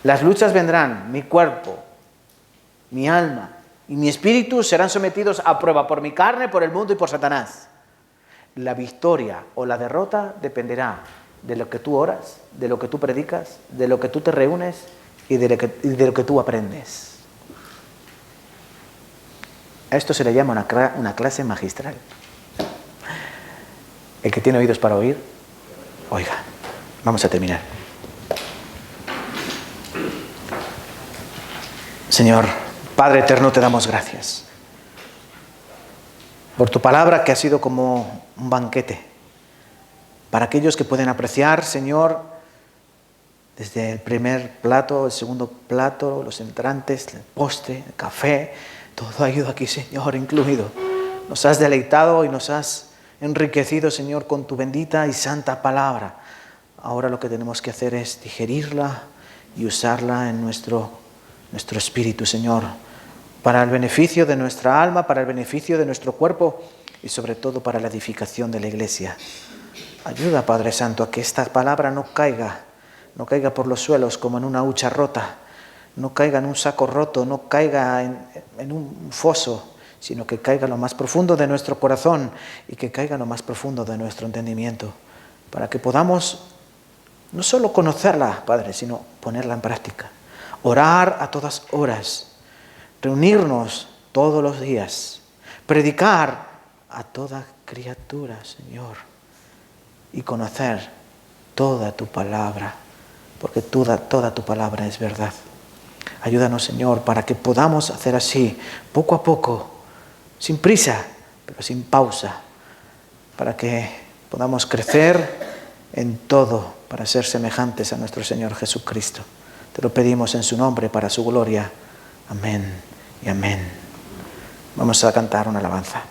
Las luchas vendrán, mi cuerpo, mi alma y mi espíritu serán sometidos a prueba por mi carne, por el mundo y por Satanás. La victoria o la derrota dependerá de lo que tú oras, de lo que tú predicas, de lo que tú te reúnes y de lo que tú aprendes. A esto se le llama una clase magistral. El que tiene oídos para oír, oiga. Vamos a terminar. Señor, Padre eterno, te damos gracias por tu palabra, que ha sido como un banquete para aquellos que pueden apreciar, Señor, desde el primer plato, el segundo plato, los entrantes, el postre, el café, todo ha ido aquí, Señor, incluido. Nos has deleitado y nos has enriquecido, Señor, con tu bendita y santa palabra. Ahora lo que tenemos que hacer es digerirla y usarla en nuestro espíritu, Señor, para el beneficio de nuestra alma, para el beneficio de nuestro cuerpo y sobre todo para la edificación de la Iglesia. Ayuda, Padre Santo, a que esta palabra no caiga por los suelos como en una hucha rota, no caiga en un saco roto, no caiga en un foso, sino que caiga en lo más profundo de nuestro corazón y que caiga en lo más profundo de nuestro entendimiento, para que podamos no solo conocerla, Padre, sino ponerla en práctica. Orar a todas horas, reunirnos todos los días, predicar a toda criatura, Señor, y conocer toda tu palabra, porque toda tu palabra es verdad. Ayúdanos, Señor, para que podamos hacer así, poco a poco, sin prisa, pero sin pausa, para que podamos crecer en todo, para ser semejantes a nuestro Señor Jesucristo. Te lo pedimos en su nombre, para su gloria. Amén y amén. Vamos a cantar una alabanza.